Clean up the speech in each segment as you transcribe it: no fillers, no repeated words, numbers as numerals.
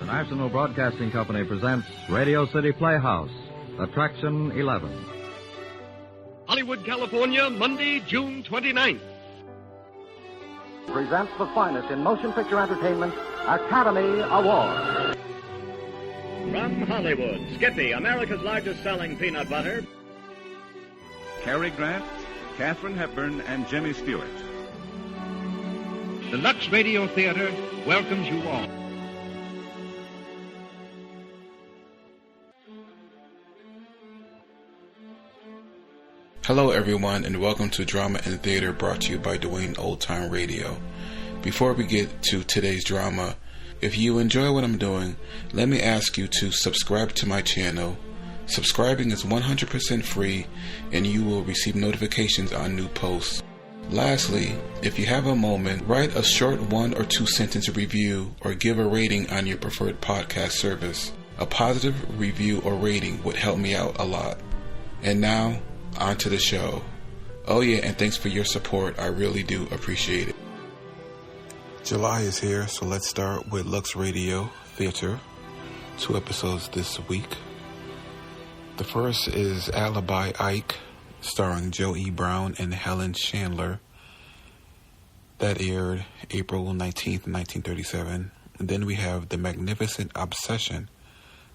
National Broadcasting Company presents Radio City Playhouse, Attraction 11. Hollywood, California, Monday, June 29th. Presents the finest in motion picture entertainment, Academy Award. From Hollywood, Skippy, America's largest selling peanut butter. Cary Grant, Katharine Hepburn, and Jimmy Stewart. The Lux Radio Theater welcomes you all. Hello everyone, and welcome to Drama and Theater, brought to you by Dwayne Old Time Radio. Before we get to today's drama, if you enjoy what I'm doing, let me ask you to subscribe to my channel. Subscribing is 100% free, and you will receive notifications on new posts. Lastly, if you have a moment, write a short 1 or 2 sentence review or give a rating on your preferred podcast service. A positive review or rating would help me out a lot. And now, on to the show. Oh yeah, and thanks for your support. I really do appreciate it. July is here, so let's start with Lux Radio Theater. 2 episodes this week. The first is Alibi Ike, starring Joe E. Brown and Helen Chandler. That aired April 19th, 1937. And then we have The Magnificent Obsession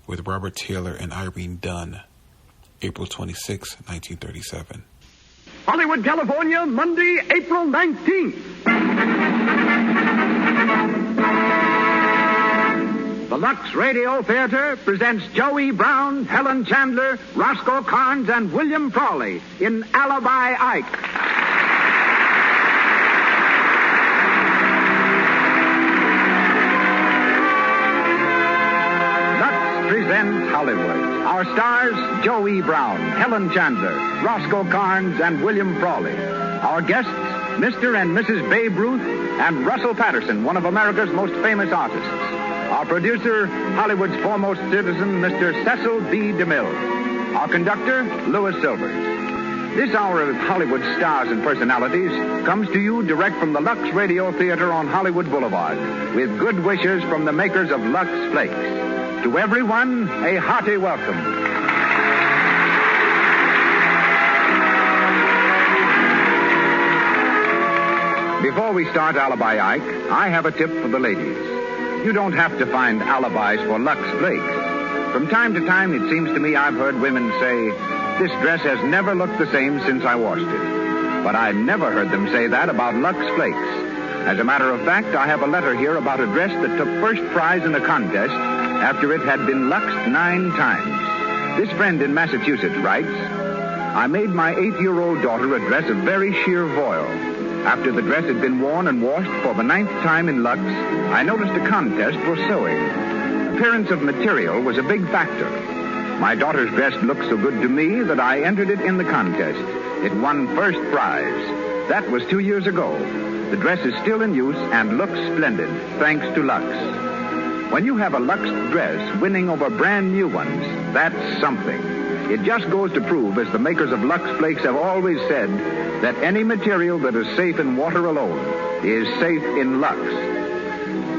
with Robert Taylor and Irene Dunne. April 26, 1937. Hollywood, California, Monday, April 19th. The Lux Radio Theater presents Joey Brown, Helen Chandler, Roscoe Carnes, and William Frawley in Alibi Ike. Lux presents Hollywood. Our stars, Joey Brown, Helen Chandler, Roscoe Carnes, and William Frawley. Our guests, Mr. and Mrs. Babe Ruth, and Russell Patterson, one of America's most famous artists. Our producer, Hollywood's foremost citizen, Mr. Cecil B. DeMille. Our conductor, Louis Silvers. This hour of Hollywood stars and personalities comes to you direct from the Lux Radio Theater on Hollywood Boulevard, with good wishes from the makers of Lux Flakes. To everyone, a hearty welcome. Before we start Alibi Ike, I have a tip for the ladies. You don't have to find alibis for Lux Flakes. From time to time, it seems to me I've heard women say, "This dress has never looked the same since I washed it." But I never heard them say that about Lux Flakes. As a matter of fact, I have a letter here about a dress that took first prize in a contest after it had been luxed 9 times. This friend in Massachusetts writes, "I made my 8-year-old daughter a dress of very sheer voile. After the dress had been worn and washed for the 9th time in Lux, I noticed a contest for sewing. Appearance of material was a big factor. My daughter's dress looked so good to me that I entered it in the contest. It won first prize. That was 2 years ago. The dress is still in use and looks splendid, thanks to Lux. When you have a Lux dress winning over brand new ones, that's something. It just goes to prove, as the makers of Lux Flakes have always said, that any material that is safe in water alone is safe in Lux.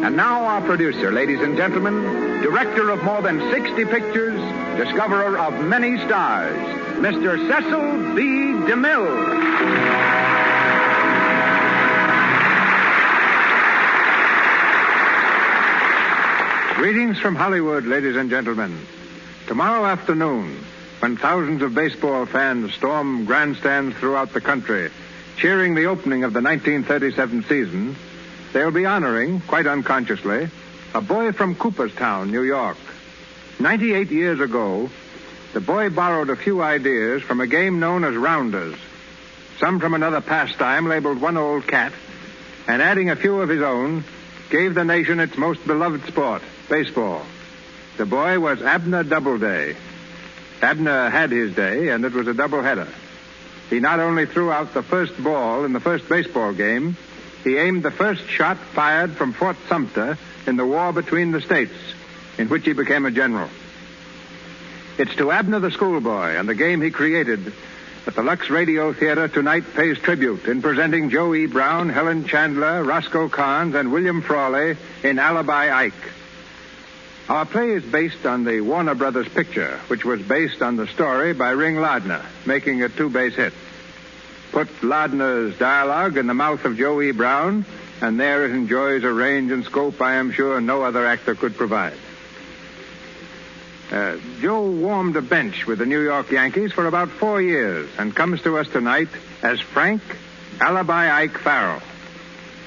And now our producer, ladies and gentlemen, director of more than 60 pictures, discoverer of many stars, Mr. Cecil B. DeMille. Greetings from Hollywood, ladies and gentlemen. Tomorrow afternoon, when thousands of baseball fans storm grandstands throughout the country, cheering the opening of the 1937 season, they'll be honoring, quite unconsciously, a boy from Cooperstown, New York. 98 years ago, the boy borrowed a few ideas from a game known as rounders, some from another pastime labeled one old cat, and adding a few of his own, gave the nation its most beloved sport, baseball. The boy was Abner Doubleday. Abner had his day, and it was a doubleheader. He not only threw out the first ball in the first baseball game, he aimed the first shot fired from Fort Sumter in the war between the states, in which he became a general. It's to Abner the schoolboy and the game he created that the Lux Radio Theater tonight pays tribute in presenting Joe E. Brown, Helen Chandler, Roscoe Carnes, and William Frawley in Alibi Ike. Our play is based on the Warner Brothers picture, which was based on the story by Ring Lardner, making a 2-base hit. Put Lardner's dialogue in the mouth of Joe E. Brown, and there it enjoys a range and scope I am sure no other actor could provide. Joe warmed a bench with the New York Yankees for about 4 years and comes to us tonight as Frank Alibi Ike Farrell.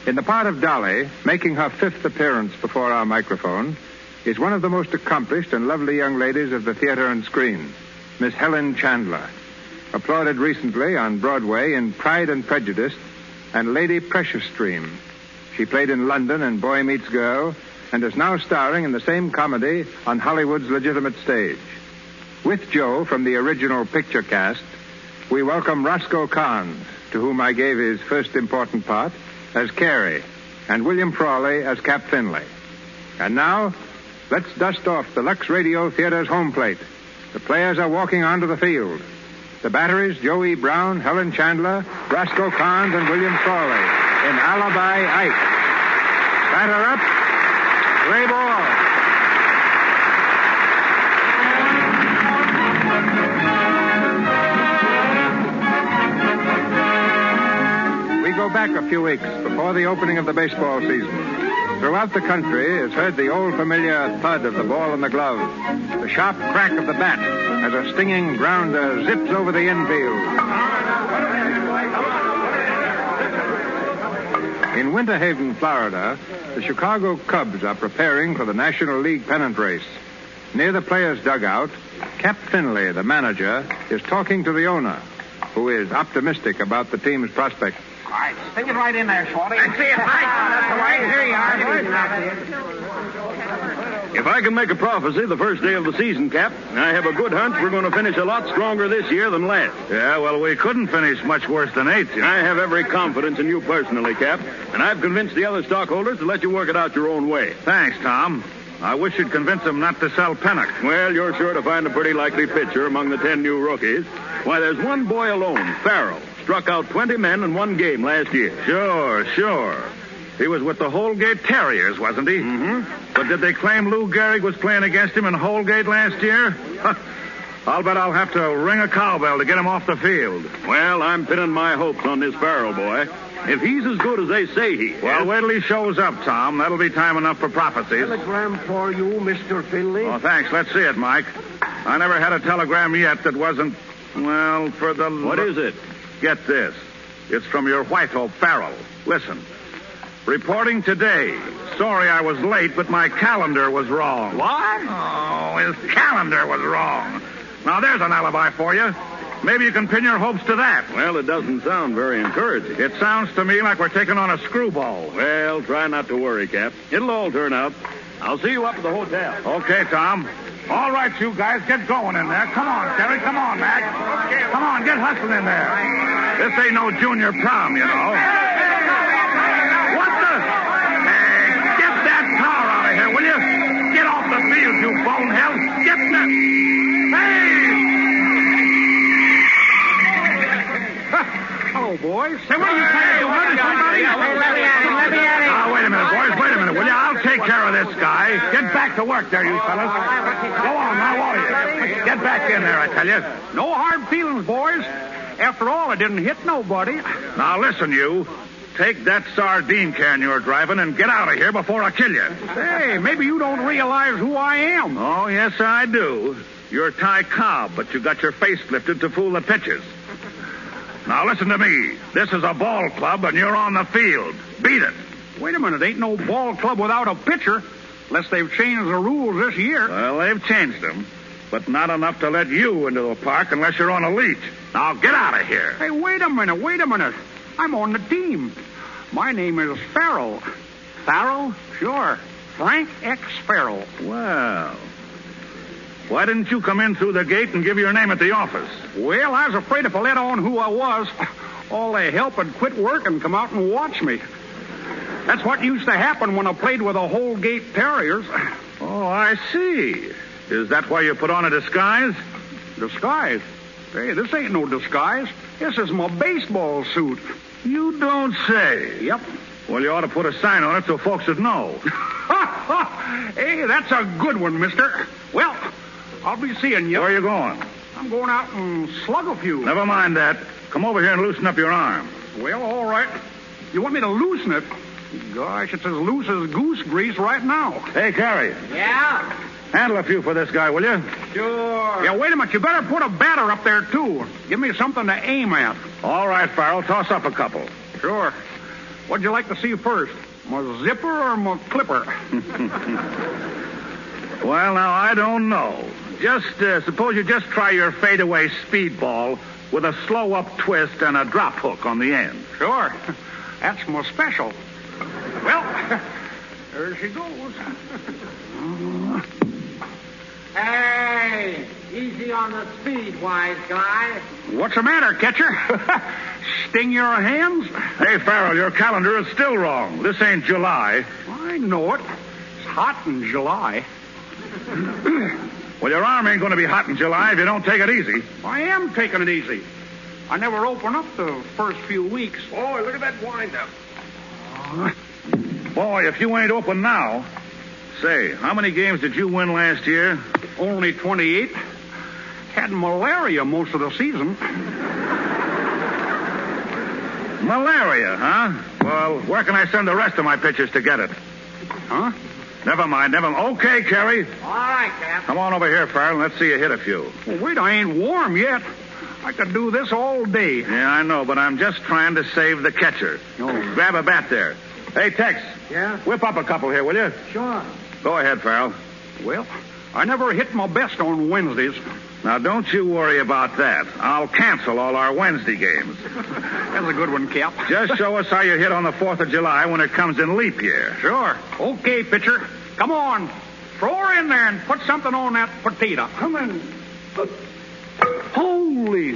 In the part of Dolly, making her 5th appearance before our microphone, is one of the most accomplished and lovely young ladies of the theater and screen, Miss Helen Chandler, applauded recently on Broadway in Pride and Prejudice and Lady Precious Stream. She played in London in Boy Meets Girl and is now starring in the same comedy on Hollywood's legitimate stage. With Joe from the original picture cast, we welcome Roscoe Carnes, to whom I gave his first important part, as Carey, and William Frawley as Cap Finley. And now, let's dust off the Lux Radio Theater's home plate. The players are walking onto the field. The batteries, Joe E. Brown, Helen Chandler, Roscoe Carnes, and William Frawley in Alibi Ike. Batter up. Play ball. We go back a few weeks before the opening of the baseball season. Throughout the country is heard the old familiar thud of the ball in the glove, the sharp crack of the bat as a stinging grounder zips over the infield. In Winter Haven, Florida, the Chicago Cubs are preparing for the National League pennant race. Near the players' dugout, Cap Finley, the manager, is talking to the owner, who is optimistic about the team's prospects. All right, stick it right in there, Shorty. I see it, Mike. That's the way. Here you are. If I can make a prophecy the first day of the season, Cap, I have a good hunch we're going to finish a lot stronger this year than last. Yeah, well, we couldn't finish much worse than 8th. You know? I have every confidence in you personally, Cap, and I've convinced the other stockholders to let you work it out your own way. Thanks, Tom. I wish you'd convince them not to sell Pennock. Well, you're sure to find a pretty likely pitcher among the 10 new rookies. Why, there's one boy alone, Farrell, struck out 20 men in one game last year. Sure. He was with the Holgate Terriers, wasn't he? Mm-hmm. But did they claim Lou Gehrig was playing against him in Holgate last year? I'll bet I'll have to ring a cowbell to get him off the field. Well, I'm pinning my hopes on this Farrell boy. If he's as good as they say he is... Well, wait till he shows up, Tom. That'll be time enough for prophecies. Telegram for you, Mr. Finley. Oh, thanks. Let's see it, Mike. I never had a telegram yet that wasn't, well, for the... What is it? Get this. It's from your White Hope, Farrell. Listen. Reporting today. Sorry I was late, but my calendar was wrong. What? Oh, his calendar was wrong. Now, there's an alibi for you. Maybe you can pin your hopes to that. Well, it doesn't sound very encouraging. It sounds to me like we're taking on a screwball. Well, try not to worry, Cap. It'll all turn out. I'll see you up at the hotel. Okay, Tom. All right, you guys, get going in there. Come on, Terry. Come on, Mac. Come on, get hustling in there. This ain't no junior prom, you know. What the? Get that car out of here, will you? Get off the field, you bonehead. Get that. Hey! Hello, boys. Say, what are you trying to do? Murder somebody? Let me at him. Oh, wait a minute, boys. Wait a minute, will you? I'll take care of this guy. Get back to work there, you fellas. Go on, now, all of you. Get back in there, I tell you. No hard feelings, boys. After all, I didn't hit nobody. Now, listen, you. Take that sardine can you're driving and get out of here before I kill you. Hey, maybe you don't realize who I am. Oh, yes, I do. You're Ty Cobb, but you got your face lifted to fool the pitchers. Now, listen to me. This is a ball club, and you're on the field. Beat it. Wait a minute. Ain't no ball club without a pitcher, unless they've changed the rules this year. Well, they've changed them, but not enough to let you into the park unless you're on a leash. Now, get out of here. Hey, wait a minute. I'm on the team. My name is Farrell. Farrell? Sure. Frank X. Farrell. Well, why didn't you come in through the gate and give your name at the office? Well, I was afraid if I let on who I was, all the help would quit work and come out and watch me. That's what used to happen when I played with the Holgate Terriers. Oh, I see. Is that why you put on a disguise? Disguise? Hey, this ain't no disguise. This is my baseball suit. You don't say. Yep. Well, you ought to put a sign on it so folks would know. Hey, that's a good one, mister. Well, I'll be seeing you. Where are you going? I'm going out and slug a few. Never mind that. Come over here and loosen up your arm. Well, all right. You want me to loosen it? Gosh, it's as loose as goose grease right now. Hey, Carrie. Yeah? Handle a few for this guy, will you? Sure. Yeah, wait a minute. You better put a batter up there, too. Give me something to aim at. All right, Farrell. Toss up a couple. Sure. What'd you like to see first? My zipper or my clipper? Well, now, I don't know. Just suppose you just try your fadeaway speedball with a slow-up twist and a drop hook on the end. Sure. That's my special. Well, there she goes. Hey, easy on the speed, wise guy. What's the matter, catcher? Sting your hands? Hey, Farrell, your calendar is still wrong. This ain't July. I know it. It's hot in July. Well, your arm ain't going to be hot in July if you don't take it easy. I am taking it easy. I never open up the first few weeks. Boy, look at that wind-up. Boy, if you ain't open now. Say, how many games did you win last year? Only 28. Had malaria most of the season. Malaria, huh? Well, where can I send the rest of my pitchers to get it? Huh? Never mind. Okay, Kerry. All right, Cap. Come on over here, Farrell, and let's see you hit a few. Well, wait, I ain't warm yet. I could do this all day. Yeah, I know, but I'm just trying to save the catcher. No. Grab a bat there. Hey, Tex. Yeah? Whip up a couple here, will you? Sure. Go ahead, Farrell. Well, I never hit my best on Wednesdays. Now, don't you worry about that. I'll cancel all our Wednesday games. That's a good one, Cap. Just show us how you hit on the 4th of July when it comes in leap year. Sure. Okay, pitcher. Come on. Throw her in there and put something on that potato. Come in. Holy.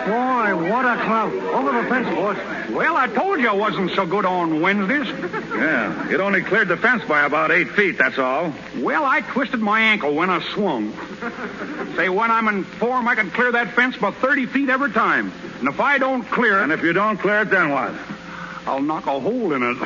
Boy, what a clout. Over the fence, boys. Well, I told you I wasn't so good on Wednesdays. Yeah, it only cleared the fence by about 8 feet, that's all. Well, I twisted my ankle when I swung. Say, when I'm in form, I can clear that fence about 30 feet every time. And if I don't clear it... And if you don't clear it, then what? I'll knock a hole in it.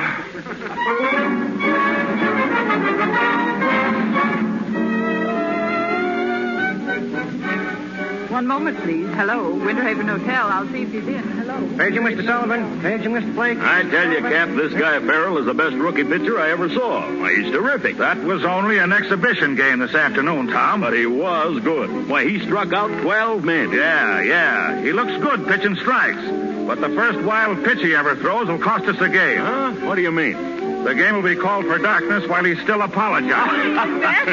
One moment, please. Hello, Winterhaven Hotel. I'll see if he's in. Hello. Paging, Mr. Sullivan. Paging, Mr. Blake. I tell you, Cap, this guy Farrell is the best rookie pitcher I ever saw. Why, he's terrific. That was only an exhibition game this afternoon, Tom. But he was good. Why, he struck out 12 men. Yeah. He looks good pitching strikes. But the first wild pitch he ever throws will cost us a game. Huh? What do you mean? The game will be called for darkness while he still apologizes.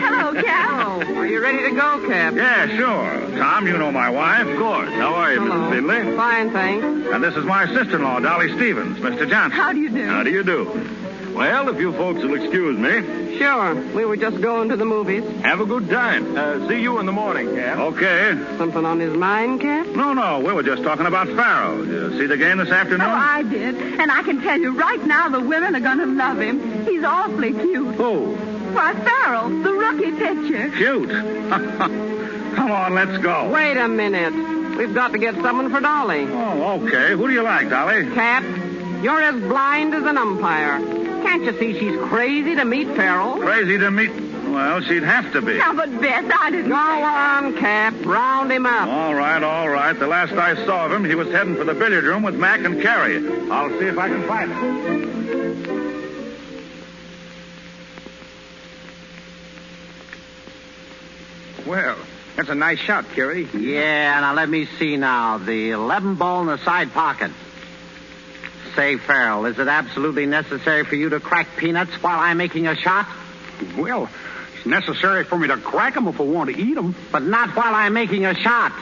Hello, Cap. Are you ready to go, Cap? Yeah, sure. Tom, you know my wife. Of course. How are you, Mrs. Finley? Fine, thanks. And this is my sister-in-law, Dolly Stevens, Mr. Johnson. How do you do? How do you do? Well, if you folks will excuse me. Sure. We were just going to the movies. Have a good time. See you in the morning, Cap. Okay. Something on his mind, Cap? No. We were just talking about Farrell. You see the game this afternoon? Oh, I did. And I can tell you right now the women are going to love him. He's awfully cute. Who? Why, Farrell, the rookie pitcher. Cute. Come on, let's go. Wait a minute. We've got to get someone for Dolly. Oh, okay. Who do you like, Dolly? Cap, you're as blind as an umpire. Can't you see she's crazy to meet Farrell? Crazy to meet... Well, she'd have to be. Now, but Beth, I didn't... Go on, Cap. Round him up. All right. The last I saw of him, he was heading for the billiard room with Mac and Carrie. I'll see if I can find him. Well, that's a nice shot, Carrie. Yeah, now let me see now. The 11 ball in the side pocket. Say, Farrell, is it absolutely necessary for you to crack peanuts while I'm making a shot? Well, it's necessary for me to crack them if I want to eat them. But not while I'm making a shot.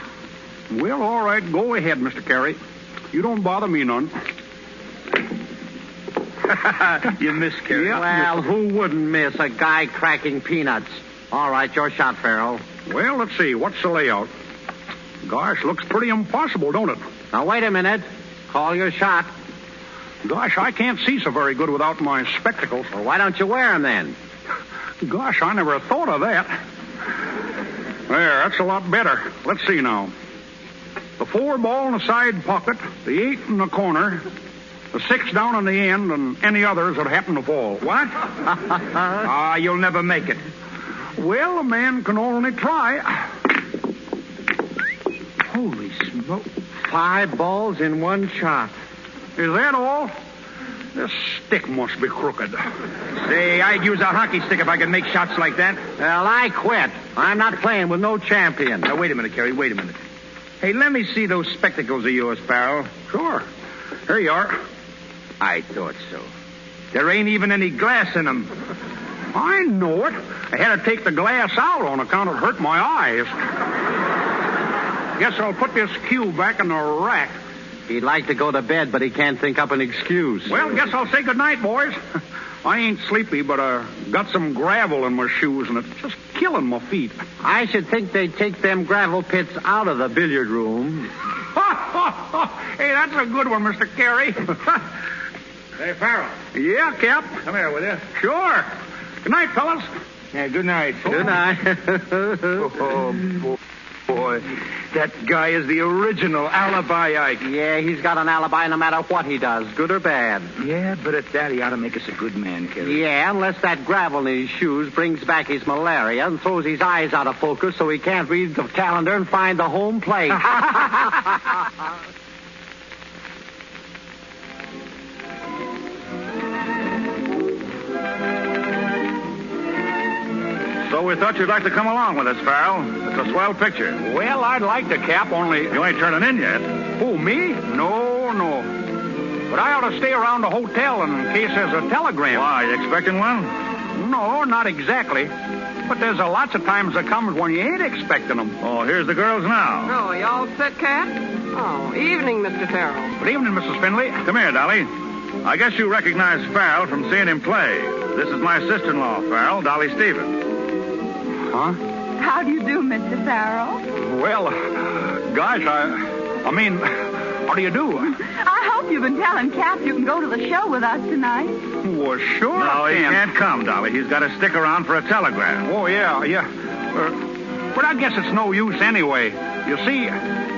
Well, all right. Go ahead, Mr. Carey. You don't bother me none. You missed, Carey. Yeah, well, who wouldn't miss a guy cracking peanuts? All right, your shot, Farrell. Well, let's see. What's the layout? Gosh, looks pretty impossible, don't it? Now, wait a minute. Call your shot. Gosh, I can't see so very good without my spectacles. Well, why don't you wear them then? Gosh, I never thought of that. There, that's a lot better. Let's see now. The 4 ball in the side pocket, the 8 in the corner, The 6 down on the end and any others that happen to fall. What? You'll never make it. Well, a man can only try. Holy smoke. 5 balls in 1 shot. Is that all? This stick must be crooked. Say, I'd use a hockey stick if I could make shots like that. Well, I quit. I'm not playing with no champion. Now, wait a minute, Kerry. Wait a minute. Hey, let me see those spectacles of yours, Farrell. Sure. Here you are. I thought so. There ain't even any glass in them. I know it. I had to take the glass out on account it hurt my eyes. Guess I'll put this cue back in the rack. He'd like to go to bed, but he can't think up an excuse. Well, guess I'll say goodnight, boys. I ain't sleepy, but got some gravel in my shoes, and it's just killing my feet. I should think they'd take them gravel pits out of the billiard room. Hey, that's a good one, Mr. Carey. Hey, Farrell. Yeah, Cap? Come here, will you? Sure. Good night, fellas. Yeah, good night. Good night. Oh, boy. That guy is the original Alibi Ike. Yeah, he's got an alibi no matter what he does, good or bad. Yeah, but at that, he ought to make us a good man, Kerry. Yeah, unless that gravel in his shoes brings back his malaria and throws his eyes out of focus so he can't read the calendar and find the home plate. So we thought you'd like to come along with us, Farrell. It's a swell picture. Well, I'd like to, Cap, only... You ain't turning in yet. Who, me? No. But I ought to stay around the hotel in case there's a telegram. Why, you expecting one? No, not exactly. But there's lots of times that comes when you ain't expecting them. Oh, here's the girls now. Oh, you all set, Cat? Oh, evening, Mr. Farrell. Good evening, Mrs. Findlay. Come here, Dolly. I guess you recognize Farrell from seeing him play. This is my sister-in-law, Farrell, Dolly Stevens. Huh? How do you do, Mr. Farrell? Well, gosh, I mean, how do you do? I hope you've been telling Cap you can go to the show with us tonight. Well, sure. No, I he can. can't come, Dolly. He's got to stick around for a telegram. Oh, yeah. But I guess it's no use anyway. You see,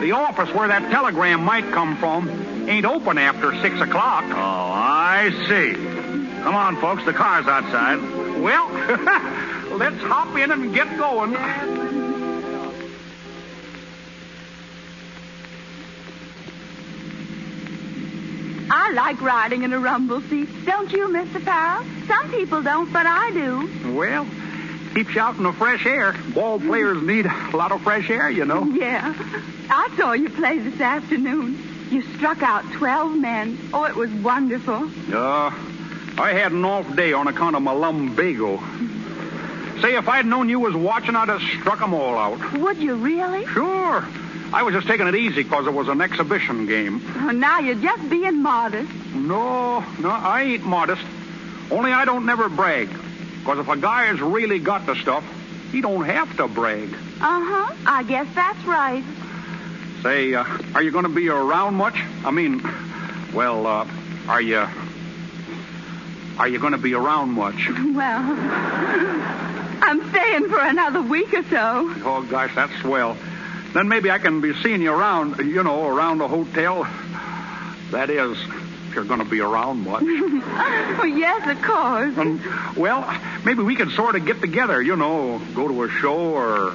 the office where that telegram might come from ain't open after 6 o'clock. Oh, I see. Come on, folks. The car's outside. Well, let's hop in and get going. I like riding in a rumble seat. Don't you, Mr. Farrell? Some people don't, but I do. Well, keeps you out in the fresh air. Ball players need a lot of fresh air, you know. Yeah. I saw you play this afternoon. You struck out 12 men. Oh, it was wonderful. I had an off day on account of my lumbago. Say, if I'd known you was watching, I'd have struck them all out. Would you really? Sure. I was just taking it easy because it was an exhibition game. Oh, now you're just being modest. No, I ain't modest. Only I don't never brag. Because if a guy has really got the stuff, he don't have to brag. Uh-huh. I guess that's right. Say, are you going to be around much? I mean, well, are you going to be around much? Well, I'm staying for another week or so. Oh, gosh, that's swell. Then maybe I can be seeing you around, around the hotel. That is, if you're going to be around much. Oh, yes, of course. Well, maybe we could sort of get together, go to a show or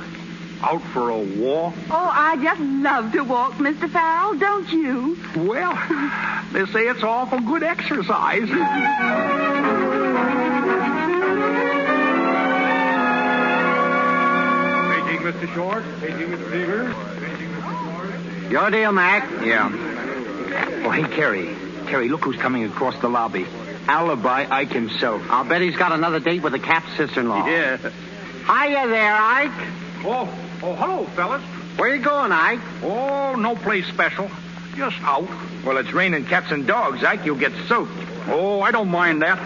out for a walk. Oh, I just love to walk, Mr. Farrell, don't you? Well, they say it's awful good exercise. Paging Mr. Short, paging Mr. Beaver. Your deal, Mac. Yeah. Oh, hey, Kerry, look who's coming across the lobby. Alibi Ike himself. I'll bet he's got another date with the Cap's sister-in-law. Yeah. Hiya there, Ike. Oh, hello, fellas. Where you going, Ike? Oh, no place special. Just out. Well, it's raining cats and dogs, Ike. You'll get soaked. Oh, I don't mind that.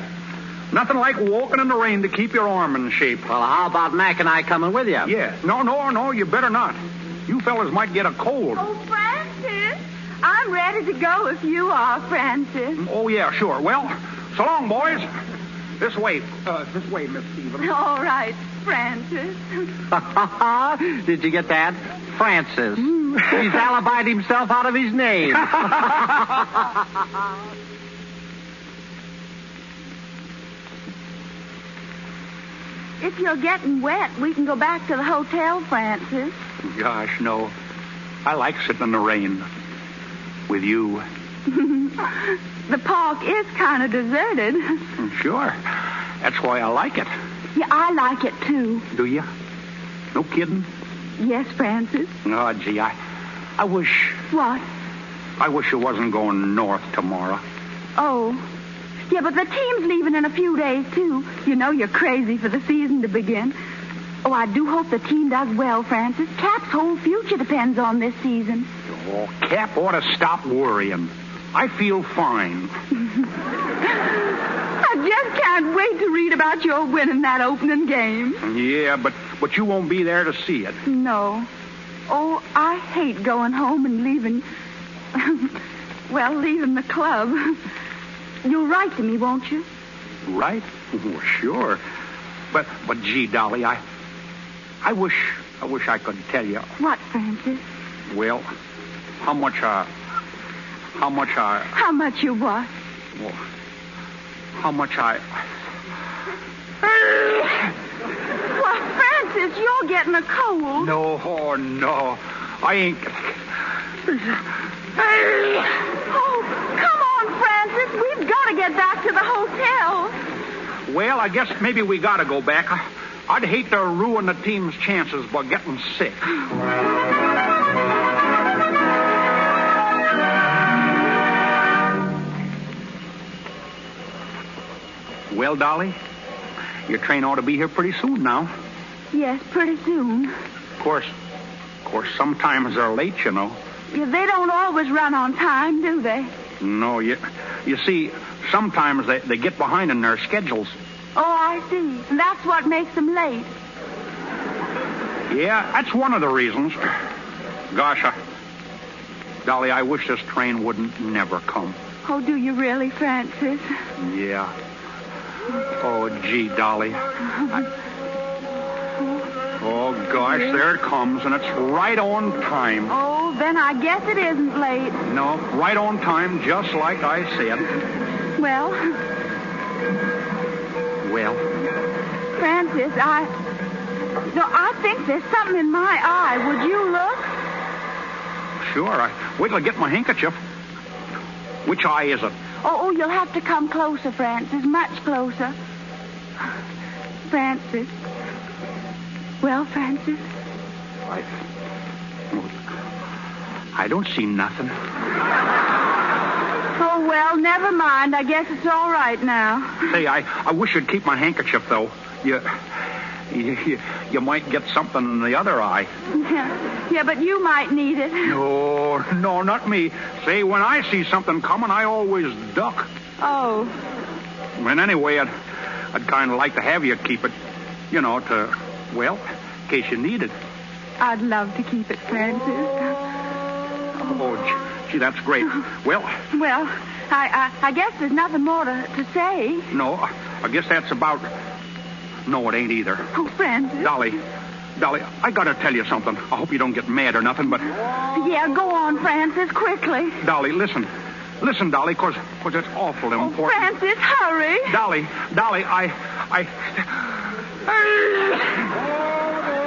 Nothing like walking in the rain to keep your arm in shape. Well, how about Mac and I coming with you? Yeah. No, you better not. You fellas might get a cold. Oh, Francis, I'm ready to go if you are, Francis. Oh, yeah, sure. Well, so long, boys. This way, Miss Stevens. All right, Francis. Did you get that? Francis. He's alibied himself out of his name. if you're getting wet, we can go back to the hotel, Francis. Gosh, no. I like sitting in the rain with you. The park is kind of deserted. Sure. That's why I like it. Yeah, I like it, too. Do you? No kidding? Yes, Francis. Oh, gee, I wish... What? I wish it wasn't going north tomorrow. Oh. Yeah, but the team's leaving in a few days, too. You know you're crazy for the season to begin. Oh, I do hope the team does well, Francis. Cap's whole future depends on this season. Oh, Cap ought to stop worrying. I feel fine. I just can't wait to read about your winning that opening game. Yeah, but you won't be there to see it. No. Oh, I hate going home and leaving... leaving the club. You'll write to me, won't you? Right? Oh, sure. But gee, Dolly, I wish I could tell you. What, Francis? Well, how much How much you what? Well, how much Well, Francis, you're getting a cold. No, I ain't... Oh, come on, Francis. We've got to get back to the hotel. Well, I guess maybe we got to go back. I'd hate to ruin the team's chances by getting sick. Well, Dolly, your train ought to be here pretty soon now. Yes, pretty soon. Of course, sometimes they're late, you know. Yeah, they don't always run on time, do they? No, you see, sometimes they get behind in their schedules. Oh, I see. And that's what makes them late. Yeah, that's one of the reasons. Gosh, Dolly, I wish this train wouldn't never come. Oh, do you really, Francis? Yeah. Oh, gee, Dolly. Oh, gosh, there it comes, and it's right on time. Oh, then I guess it isn't late. No, right on time, just like I said. Well? Well? Francis, I think there's something in my eye. Would you look? Sure. Wait till I get my handkerchief. Which eye is it? Oh, you'll have to come closer, Francis, much closer. Francis. Well, Francis? I don't see nothing. Oh, well, never mind. I guess it's all right now. Say, I wish you'd keep my handkerchief, though. You might get something in the other eye. Yeah, but you might need it. No, not me. Say, when I see something coming, I always duck. Oh. And anyway, I'd kind of like to have you keep it, in case you need it. I'd love to keep it, Francis. Oh, gee, that's great. Well, I guess there's nothing more to say. No, I guess that's about... No, it ain't either. Oh, Francis. Dolly, I gotta tell you something. I hope you don't get mad or nothing, but... Yeah, go on, Francis, quickly. Dolly, listen. Listen, Dolly, because it's awful important. Oh, Francis, hurry. Dolly, I...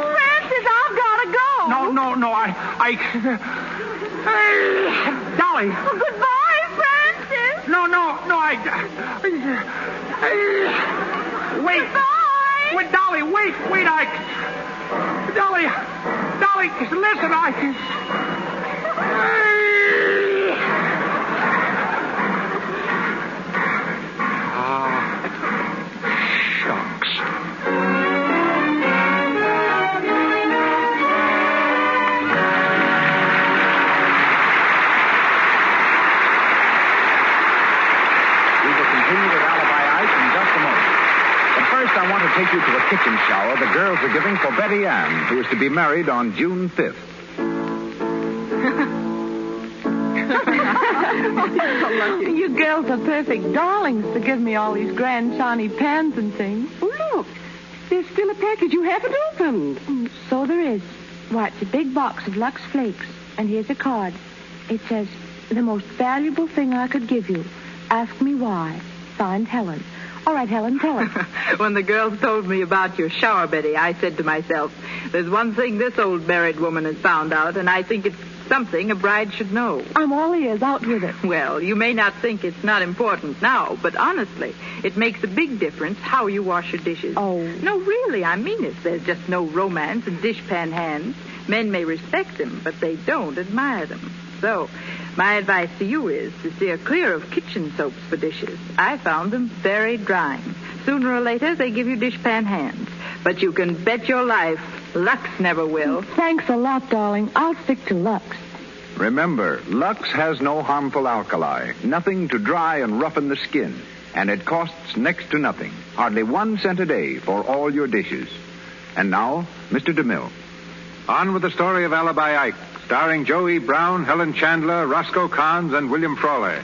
Francis, I've gotta go. No, I... Dolly. Oh, goodbye, Francis. No, Wait. Goodbye. Wait, Dolly, wait, Ike. Dolly, listen, Ike. Shucks. We will continue with Alibi Ike in just a moment. But first, I want to take you to a kitchen shower the girls are giving for Betty Ann, who is to be married on June 5th. You girls are perfect darlings to give me all these grand shiny pans and things. Oh, look. There's still a package you haven't opened. So there is. Why, it's a big box of Lux Flakes. And here's a card. It says, the most valuable thing I could give you. Ask me why. Signed, Helen. All right, Helen, tell us. When the girls told me about your shower, Betty, I said to myself, there's one thing this old married woman has found out, and I think it's something a bride should know. I'm all ears. Out with it. Well, you may not think it's not important now, but honestly, it makes a big difference how you wash your dishes. Oh. No, really, I mean it. There's just no romance in dishpan hands. Men may respect them, but they don't admire them. So, my advice to you is to steer clear of kitchen soaps for dishes. I found them very drying. Sooner or later, they give you dishpan hands. But you can bet your life, Lux never will. Thanks a lot, darling. I'll stick to Lux. Remember, Lux has no harmful alkali, nothing to dry and roughen the skin, and it costs next to nothing, hardly 1 cent a day for all your dishes. And now, Mr. DeMille. On with the story of Alibi Ike, starring Joe E. Brown, Helen Chandler, Roscoe Carnes, and William Frawley.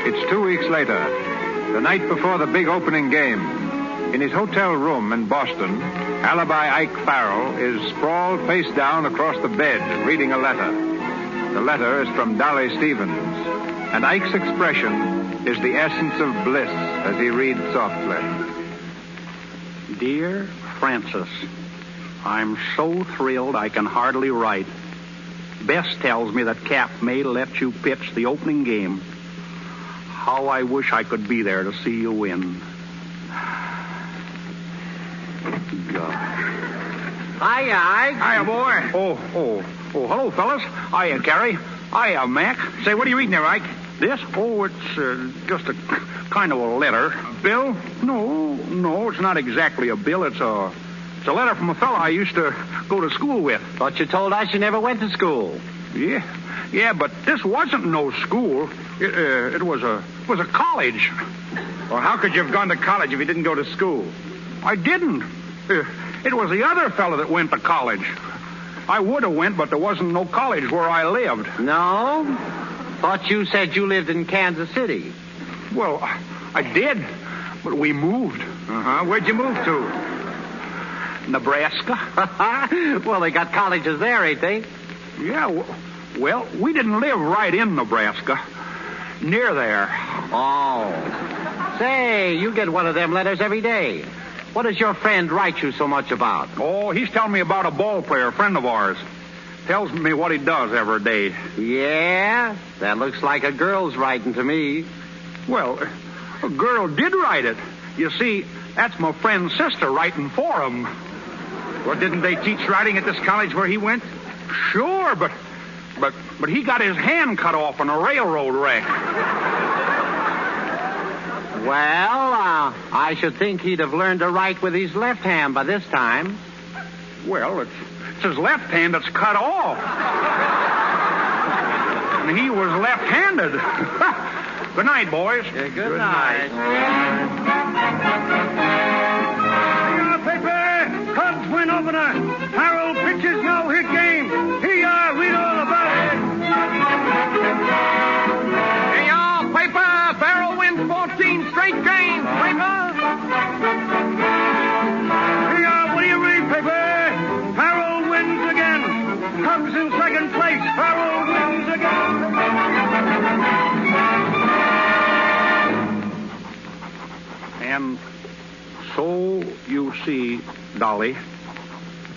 It's 2 weeks later, the night before the big opening game. In his hotel room in Boston, Alibi Ike Farrell is sprawled face down across the bed, reading a letter. The letter is from Dolly Stevens, and Ike's expression is the essence of bliss as he reads softly. Dear Francis, I'm so thrilled I can hardly write. Bess tells me that Cap may let you pitch the opening game. How I wish I could be there to see you win. Gosh. Hiya, Ike. Hiya, boy. Oh, hello, fellas. Hiya, Carrie. Hiya, Mac. Say, what are you reading there, Ike? This? Oh, it's just a kind of a letter. A bill? No, it's not exactly a bill. It's a letter from a fella I used to go to school with. Thought you told us you never went to school. Yeah, but this wasn't no school. It was a college. Well, how could you have gone to college if you didn't go to school? I didn't. It was the other fella that went to college. I would have went, but there wasn't no college where I lived. No? Thought you said you lived in Kansas City. Well, I did, but we moved. Uh-huh. Where'd you move to? Nebraska. Well, they got colleges there, ain't they? Yeah, well, we didn't live right in Nebraska. Near there. Oh. Say, you get one of them letters every day. What does your friend write you so much about? Oh, he's telling me about a ball player, a friend of ours. Tells me what he does every day. Yeah? That looks like a girl's writing to me. Well, a girl did write it. You see, that's my friend's sister writing for him. Well, didn't they teach writing at this college where he went? Sure, but he got his hand cut off in a railroad wreck. Well, I should think he'd have learned to write with his left hand by this time. Well, it's his left hand that's cut off. And he was left-handed. Good night, boys. Yeah, good night. Paper, Cubs win opener. Harold pitches no-hit game. Here you are, read all about it. Hey, y'all, paper, Farrell wins 14 straight games, paper. Here you are, what do you read, paper? Harold wins again. Cubs in second place. Harold wins again. And so you see, Dolly,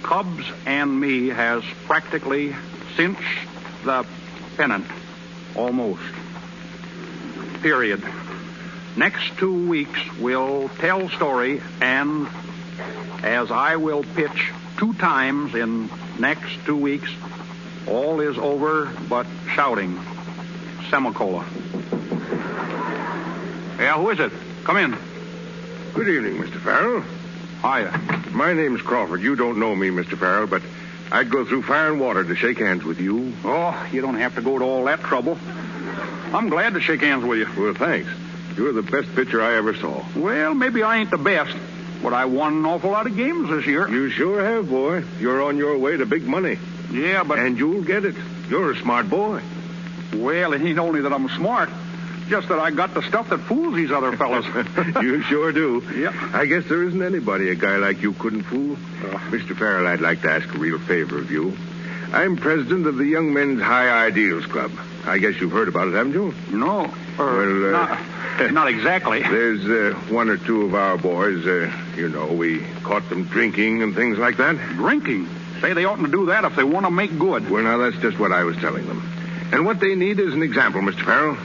Cubs and me has practically cinched the pennant. Almost. Period. Next 2 weeks we'll tell story, and as I will pitch 2 times in next 2 weeks, all is over but shouting. Semicola. Yeah, who is it? Come in. Good evening, Mr. Farrell. Hiya. My name's Crawford. You don't know me, Mr. Farrell, but I'd go through fire and water to shake hands with you. Oh, you don't have to go to all that trouble. I'm glad to shake hands with you. Well, thanks. You're the best pitcher I ever saw. Well, maybe I ain't the best, but I won an awful lot of games this year. You sure have, boy. You're on your way to big money. Yeah, but... And you'll get it. You're a smart boy. Well, it ain't only that I'm smart, just that I got the stuff that fools these other fellas. You sure do. Yep. I guess there isn't anybody a guy like you couldn't fool. Mr. Farrell, I'd like to ask a real favor of you. I'm president of the Young Men's High Ideals Club. I guess you've heard about it, haven't you? No. Not exactly. There's one or two of our boys, we caught them drinking and things like that. Drinking? Say they oughtn't to do that if they want to make good. Well, now, that's just what I was telling them. And what they need is an example, Mr. Farrell.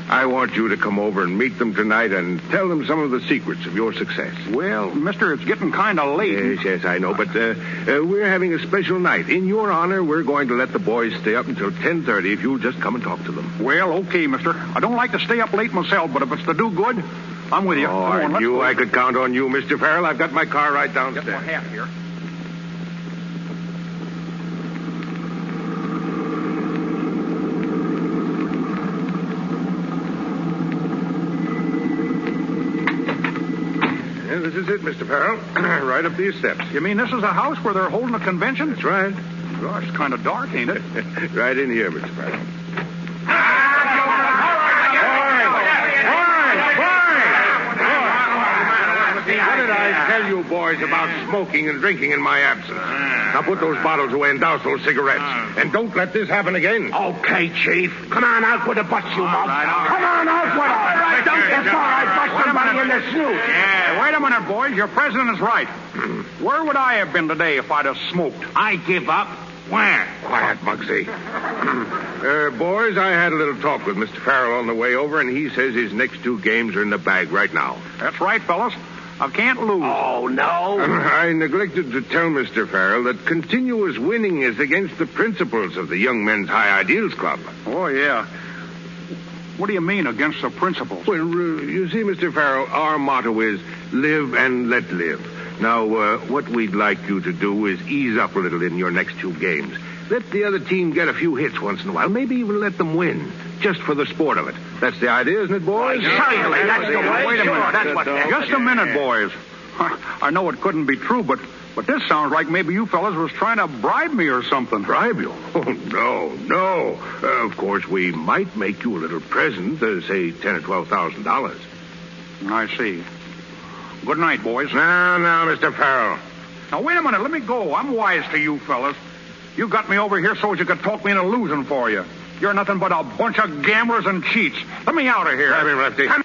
I want you to come over and meet them tonight and tell them some of the secrets of your success. Well, mister, it's getting kind of late. Yes, I know, but we're having a special night. In your honor, we're going to let the boys stay up until 10:30 if you'll just come and talk to them. Well, okay, mister. I don't like to stay up late myself, but if it's to do good, I'm with you. Oh, I knew I could count on you, Mr. Farrell. I've got my car right downstairs. Get my hat here. This is it, Mr. Farrell. Right up these steps. You mean this is a house where they're holding a convention? That's right. Gosh, it's kind of dark, ain't it? Right in here, Mr. Farrell. What did I tell you boys about smoking and drinking in my absence? Now put those bottles away and douse those cigarettes. And don't let this happen again. Okay, Chief. Come on out with the butts, you mug. Come on out with them. Don't get I bust somebody in the snoot. Yeah, wait a minute, boys. Your president is right. Where would I have been today if I'd have smoked? I give up. Where? Quiet, Bugsy. Boys, I had a little talk with Mr. Farrell on the way over, and he says his next two games are in the bag right now. That's right, fellas. I can't lose. Oh, no? I neglected to tell Mr. Farrell that continuous winning is against the principles of the Young Men's High Ideals Club. Oh, yeah. What do you mean, against the principles? Well, you see, Mr. Farrell, our motto is live and let live. Now, what we'd like you to do is ease up a little in your next two games. Let the other team get a few hits once in a while. Maybe even let them win, just for the sport of it. That's the idea, isn't it, boys? Certainly, that's the way. Wait a minute. That's what Just a minute, boys. I know it couldn't be true, but this sounds like maybe you fellas was trying to bribe me or something. Bribe you? Oh, no. Of course, we might make you a little present, say $10,000 or $12,000. I see. Good night, boys. Now, Mr. Farrell. Now, wait a minute. Let me go. I'm wise to you fellas. You got me over here so as you could talk me into losing for you. You're nothing but a bunch of gamblers and cheats. Let me out of here. Grab him, Lefty. Come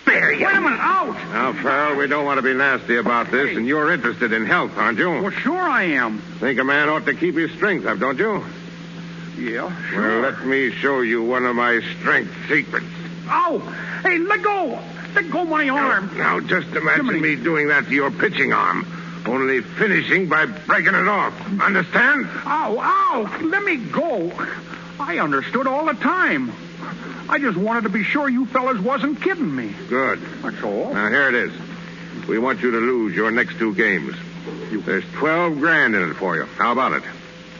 here, you. Wait a minute. Out. Now, Farrell, we don't want to be nasty about this, and you're interested in health, aren't you? Well, sure I am. Think a man ought to keep his strength up, don't you? Yeah, sure. Well, let me show you one of my strength secrets. Ow! Hey, let go! Let go of my arm. Now, just imagine me doing that to your pitching arm. Only finishing by breaking it off. Understand? Ow! Let me go. I understood all the time. I just wanted to be sure you fellas wasn't kidding me. Good. That's all. Now, here it is. We want you to lose your next two games. There's $12,000 in it for you. How about it?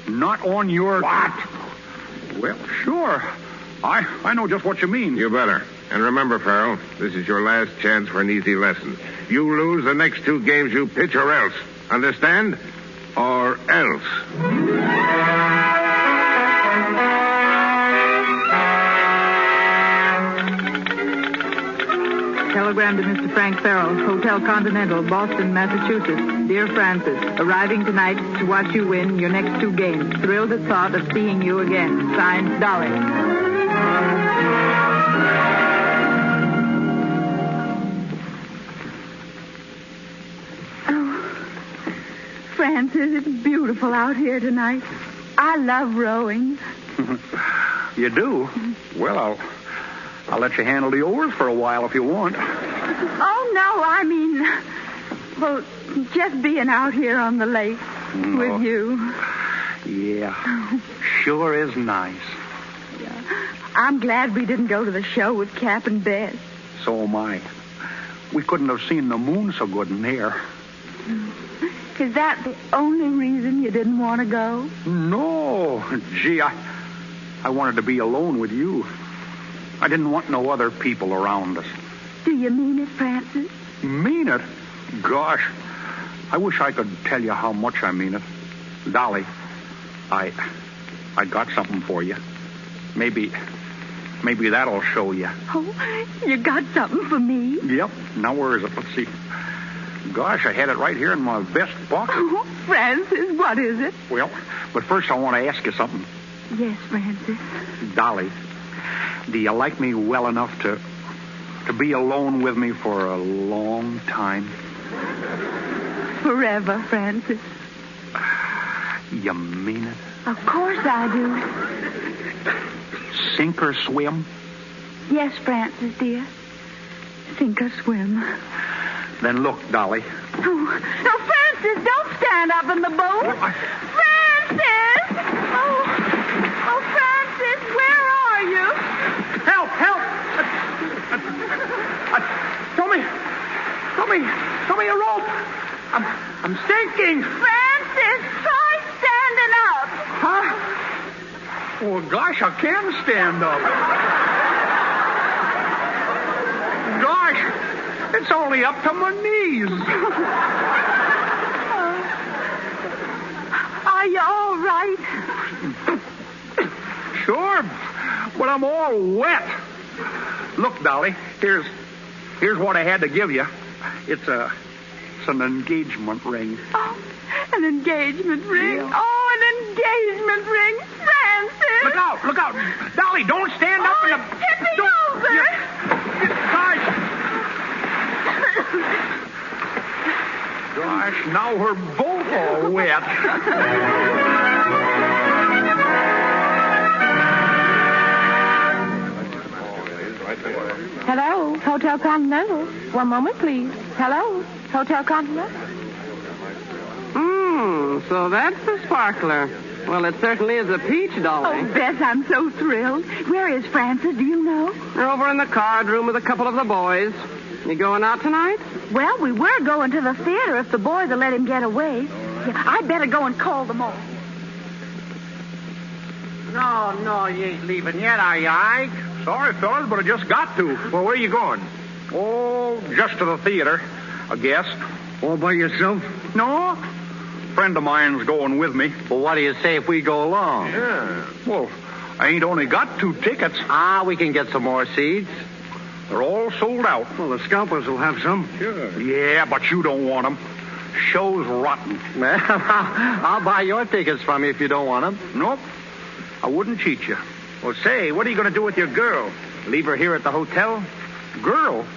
Not on your... What? Well, sure. I know just what you mean. You better. And remember, Farrell, this is your last chance for an easy lesson. You lose the next two games you pitch or else. Understand? Or else. Telegram to Mr. Frank Farrell, Hotel Continental, Boston, Massachusetts. Dear Francis, arriving tonight to watch you win your next two games. Thrilled at thought of seeing you again. Signed, Dolly. Francis, it's beautiful out here tonight. I love rowing. You do? Well, I'll let you handle the oars for a while if you want. Oh, no, I mean, well, just being out here on the lake with you. Yeah, sure is nice. Yeah. I'm glad we didn't go to the show with Cap and Bess. So am I. We couldn't have seen the moon so good in here. Is that the only reason you didn't want to go? No. Gee, I wanted to be alone with you. I didn't want no other people around us. Do you mean it, Francis? Mean it? Gosh, I wish I could tell you how much I mean it. Dolly, I got something for you. Maybe that'll show you. Oh, you got something for me? Yep. Now, where is it? Let's see. Gosh, I had it right here in my vest pocket. Oh, Francis, what is it? Well, but first I want to ask you something. Yes, Francis. Dolly, Do you like me well enough to be alone with me for a long time? Forever, Francis. You mean it? Of course I do. Sink or swim? Yes, Francis, dear. Sink or swim. Then look, Dolly. Oh, Francis, don't stand up in the boat. Francis! Oh, Francis, where are you? Help! Throw me a rope. I'm sinking. Francis, try standing up. Huh? Oh, gosh, I can stand up. Gosh, it's only up to my knees. Are you all right? Sure, but I'm all wet. Look, Dolly, here's what I had to give you. It's an engagement ring. Oh, an engagement ring. Yeah. Oh, an engagement ring. Francis! Look out. Dolly, don't stand up in the... It's tipping over. Gosh, now we're both all wet. Hello, Hotel Continental. One moment, please. Hello, Hotel Continental. So that's the sparkler. Well, it certainly is a peach, Dolly. Oh, Bess, I'm so thrilled. Where is Francis? Do you know? We're over in the card room with a couple of the boys. You going out tonight? Well, we were going to the theater if the boys will let him get away. Yeah, I'd better go and call them all. No, you ain't leaving yet, are you, Ike? Sorry, fellas, but I just got to. Well, where are you going? Oh, just to the theater, I guess. All by yourself? No. Friend of mine's going with me. Well, what do you say if we go along? Yeah. Well, I ain't only got 2 tickets. We can get some more seats. They're all sold out. Well, the scalpers will have some. Sure. Yeah, but you don't want them. Show's rotten. Well, I'll buy your tickets from you if you don't want them. Nope. I wouldn't cheat you. Well, say, what are you going to do with your girl? Leave her here at the hotel? Girl?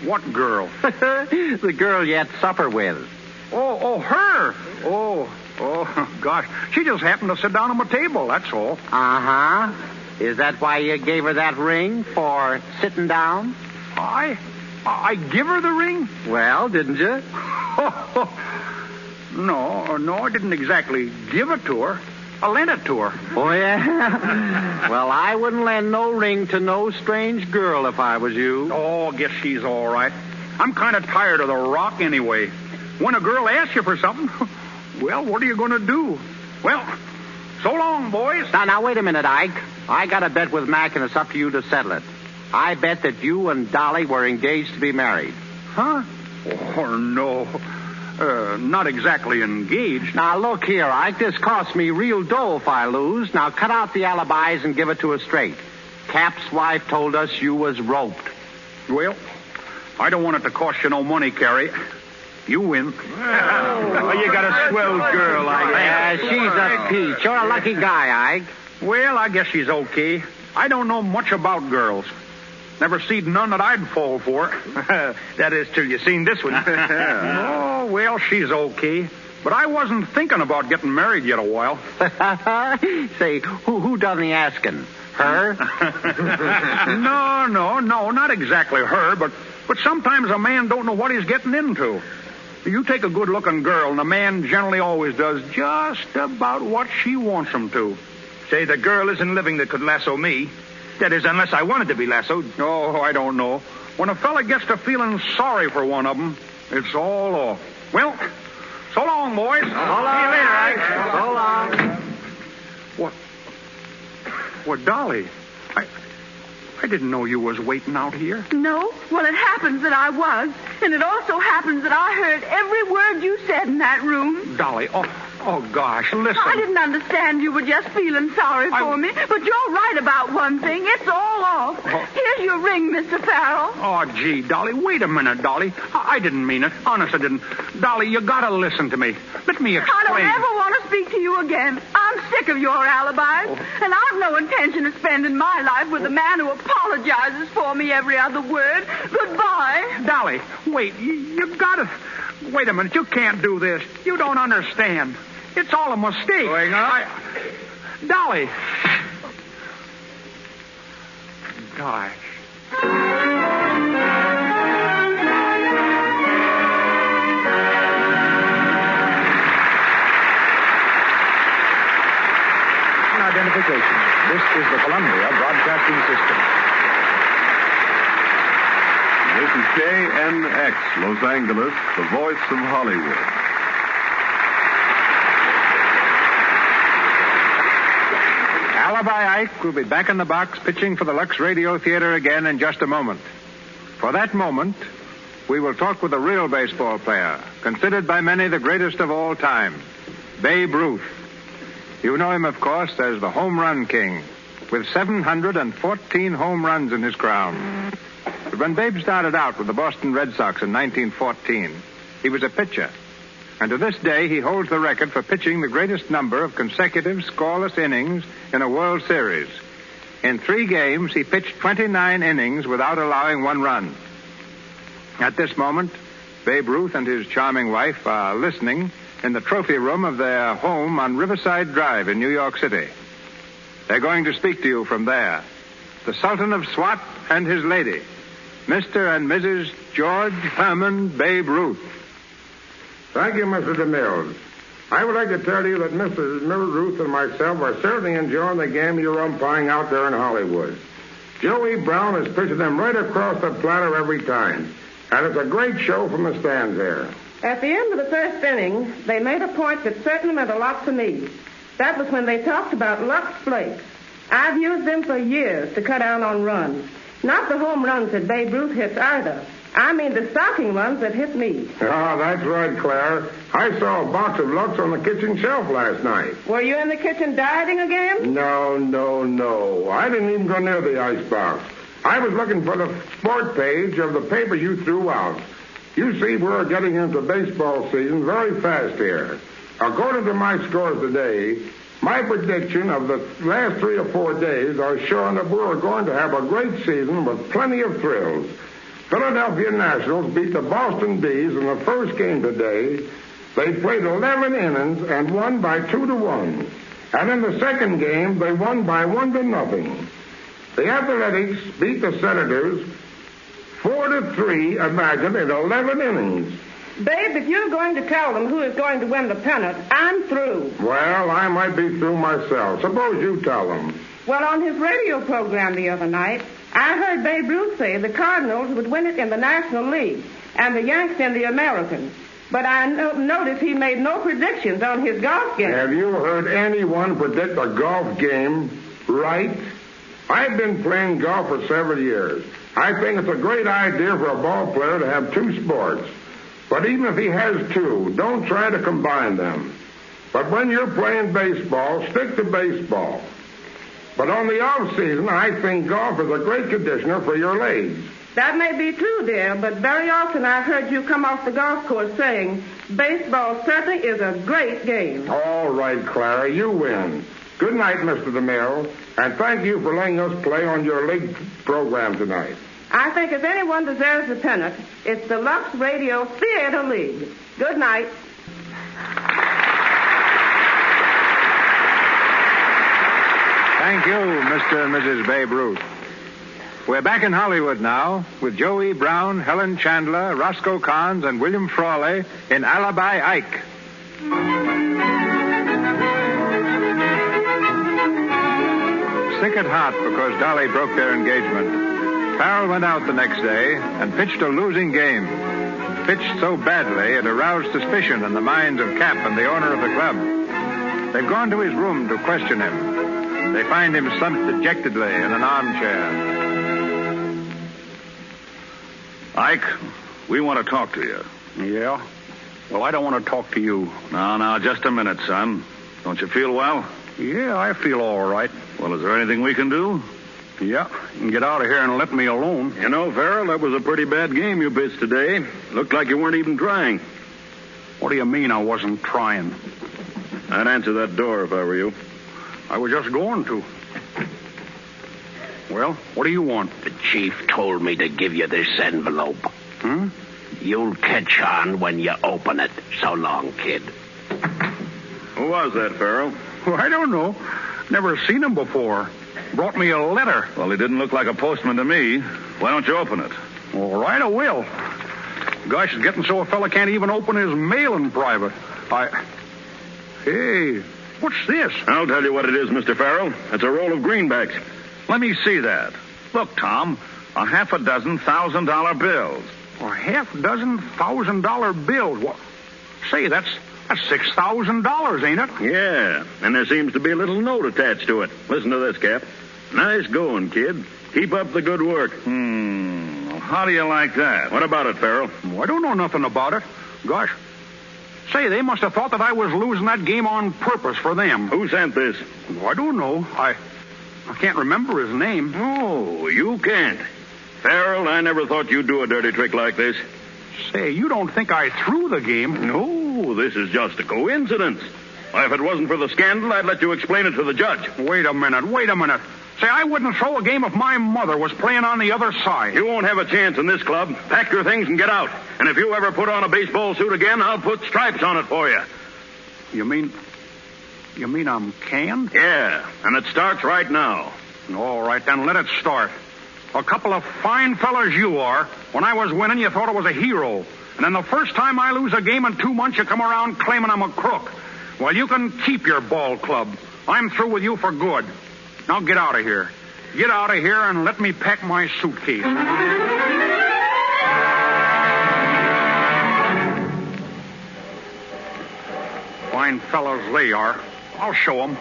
What girl? The girl you had supper with. Oh, her. Oh, gosh. She just happened to sit down on my table, that's all. Uh-huh. Is that why you gave her that ring, for sitting down? I give her the ring? Well, didn't you? No, I didn't exactly give it to her. I lent it to her. Oh, yeah? Well, I wouldn't lend no ring to no strange girl if I was you. Oh, I guess she's all right. I'm kind of tired of the rock anyway. When a girl asks you for something, well, what are you going to do? Well, so long, boys. Now, wait a minute, Ike. I got a bet with Mac, and it's up to you to settle it. I bet that you and Dolly were engaged to be married. Huh? Oh, no. Not exactly engaged. Now, look here, Ike. This costs me real dough if I lose. Now, cut out the alibis and give it to us straight. Cap's wife told us you was roped. Well, I don't want it to cost you no money, Carrie. You win. Well, you got a swell girl, Ike. Yeah, she's a peach. You're a lucky guy, Ike. Well, I guess she's okay. I don't know much about girls. Never seen none that I'd fall for. That is till you seen this one. Oh, well, she's okay. But I wasn't thinking about getting married yet a while. Say, who done the asking? Her? No, not exactly her, but sometimes a man don't know what he's getting into. You take a good-looking girl, and a man generally always does just about what she wants him to. Say, the girl isn't living that could lasso me. That is, unless I wanted to be lassoed. Oh, I don't know. When a fella gets to feeling sorry for one of them, it's all off. Well, so long, boys. So long. See you later, Ike. So long. What, Dolly? I didn't know you was waiting out here. No? Well, it happens that I was. And it also happens that I heard every word you said in that room. Dolly, oh gosh, listen. I didn't understand you were just feeling sorry for me. But you're right about one thing. It's all off. Here's your ring, Mr. Farrell. Oh, gee, Dolly, wait a minute, Dolly. I didn't mean it. Honest, I didn't. Dolly, you gotta listen to me. Let me explain. I don't ever want to speak to you again. I'm sick of your alibis, and I've no intention of spending my life with a man who apologizes for me every other word. Goodbye. Dolly, wait. You gotta... Wait a minute. You can't do this. You don't understand. It's all a mistake. Going up? Dolly. Gosh. Identification. This is the Columbia Broadcasting System. This is KNX, Los Angeles, the voice of Hollywood. Alibi Ike will be back in the box pitching for the Lux Radio Theater again in just a moment. For that moment, we will talk with a real baseball player, considered by many the greatest of all time, Babe Ruth. You know him, of course, as the home run king, with 714 home runs in his crown. But when Babe started out with the Boston Red Sox in 1914, he was a pitcher. And to this day, he holds the record for pitching the greatest number of consecutive scoreless innings in a World Series. In 3 games, he pitched 29 innings without allowing 1 run. At this moment, Babe Ruth and his charming wife are listening in the trophy room of their home on Riverside Drive in New York City. They're going to speak to you from there. The Sultan of Swat and his lady, Mr. and Mrs. George Herman Babe Ruth. Thank you, Mr. DeMille. I would like to tell you that Mrs. Ruth and myself are certainly enjoying the game you're umpiring out there in Hollywood. Joey Brown is pitching them right across the platter every time, and it's a great show from the stands there. At the end of the first inning, they made a point that certainly meant a lot to me. That was when they talked about Lux Flakes. I've used them for years to cut down on runs. Not the home runs that Babe Ruth hits either. I mean the stocking runs that hit me. Oh, that's right, Claire. I saw a box of Lux on the kitchen shelf last night. Were you in the kitchen dieting again? No. I didn't even go near the icebox. I was looking for the sport page of the paper you threw out. You see, we're getting into baseball season very fast here. According to my scores today, my prediction of the last 3 or 4 days are showing that we're going to have a great season with plenty of thrills. Philadelphia Nationals beat the Boston Bees in the first game today. They played 11 innings and won by 2-1. And in the second game, they won by 1-0. The Athletics beat the Senators 4-3, imagine, in 11 innings. Babe, if you're going to tell them who is going to win the pennant, I'm through. Well, I might be through myself. Suppose you tell them. Well, on his radio program the other night, I heard Babe Ruth say the Cardinals would win it in the National League and the Yanks in the American. But I noticed he made no predictions on his golf game. Have you heard anyone predict a golf game right? I've been playing golf for several years. I think it's a great idea for a ball player to have 2 sports. But even if he has 2, don't try to combine them. But when you're playing baseball, stick to baseball. But on the off season, I think golf is a great conditioner for your legs. That may be true, dear, but very often I've heard you come off the golf course saying baseball certainly is a great game. All right, Clara, you win. Good night, Mr. DeMille, and thank you for letting us play on your league program tonight. I think if anyone deserves the pennant, it's the Lux Radio Theater League. Good night. Thank you, Mr. and Mrs. Babe Ruth. We're back in Hollywood now with Joey Brown, Helen Chandler, Roscoe Carnes, and William Frawley in Alibi Ike. Sick at heart because Dolly broke their engagement, Farrell went out the next day and pitched a losing game. Pitched so badly it aroused suspicion in the minds of Cap and the owner of the club. They've gone to his room to question him. They find him slumped dejectedly in an armchair. Ike, we want to talk to you. Yeah? Well, I don't want to talk to you. No, just a minute, son. Don't you feel well? Yeah, I feel all right. Well, is there anything we can do? Yeah, you can get out of here and let me alone. You know, Farrell, that was a pretty bad game you pitched today. Looked like you weren't even trying. What do you mean I wasn't trying? I'd answer that door if I were you. I was just going to. Well, what do you want? The chief told me to give you this envelope. Hmm? You'll catch on when you open it. So long, kid. Who was that, Farrell? Well, I don't know. Never seen him before. Brought me a letter. Well, he didn't look like a postman to me. Why don't you open it? All right, I will. Gosh, it's getting so a fella can't even open his mail in private. Hey, what's this? I'll tell you what it is, Mr. Farrell. It's a roll of greenbacks. Let me see that. Look, Tom, a half a dozen $1,000 bills. A half dozen $1,000 bills? What? Say, that's $6,000, ain't it? Yeah, and there seems to be a little note attached to it. Listen to this, Cap. Nice going, kid. Keep up the good work. How do you like that? What about it, Farrell? I don't know nothing about it. Gosh. Say, they must have thought that I was losing that game on purpose for them. Who sent this? I don't know. I can't remember his name. Oh, you can't. Farrell, I never thought you'd do a dirty trick like this. Say, you don't think I threw the game? No, this is just a coincidence. Why, if it wasn't for the scandal, I'd let you explain it to the judge. Wait a minute. Say, I wouldn't throw a game if my mother was playing on the other side. You won't have a chance in this club. Pack your things and get out. And if you ever put on a baseball suit again, I'll put stripes on it for you. You mean I'm canned? Yeah, and it starts right now. All right, then let it start. A couple of fine fellas you are. When I was winning, you thought I was a hero. And then the first time I lose a game in 2 months, you come around claiming I'm a crook. Well, you can keep your ball club. I'm through with you for good. Now get out of here. Get out of here and let me pack my suitcase. Fine fellas they are. I'll show them.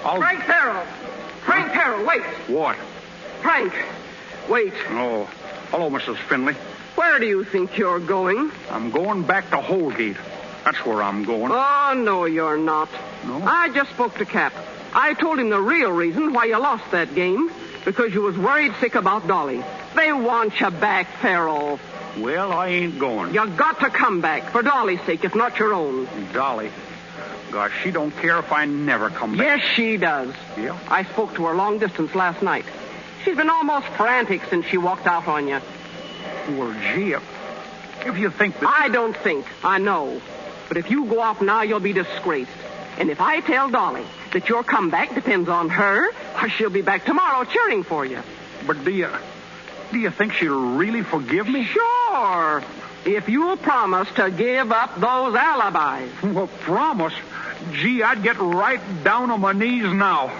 Frank Farrell, wait. What? Frank, wait. Oh, hello, Mrs. Finley. Where do you think you're going? I'm going back to Holgate. That's where I'm going. Oh, no, you're not. No? I just spoke to Cap. I told him the real reason why you lost that game. Because you was worried sick about Dolly. They want you back, Farrell. Well, I ain't going. You got to come back, for Dolly's sake, if not your own. Dolly? Gosh, she don't care if I never come back. Yes, she does. Yeah? I spoke to her long distance last night. She's been almost frantic since she walked out on you. Well, gee, if you think that... I don't think. I know. But if you go off now, you'll be disgraced. And if I tell Dolly that your comeback depends on her, why, she'll be back tomorrow cheering for you. But do you think she'll really forgive me? Sure. If you'll promise to give up those alibis. Well, promise? Gee, I'd get right down on my knees now.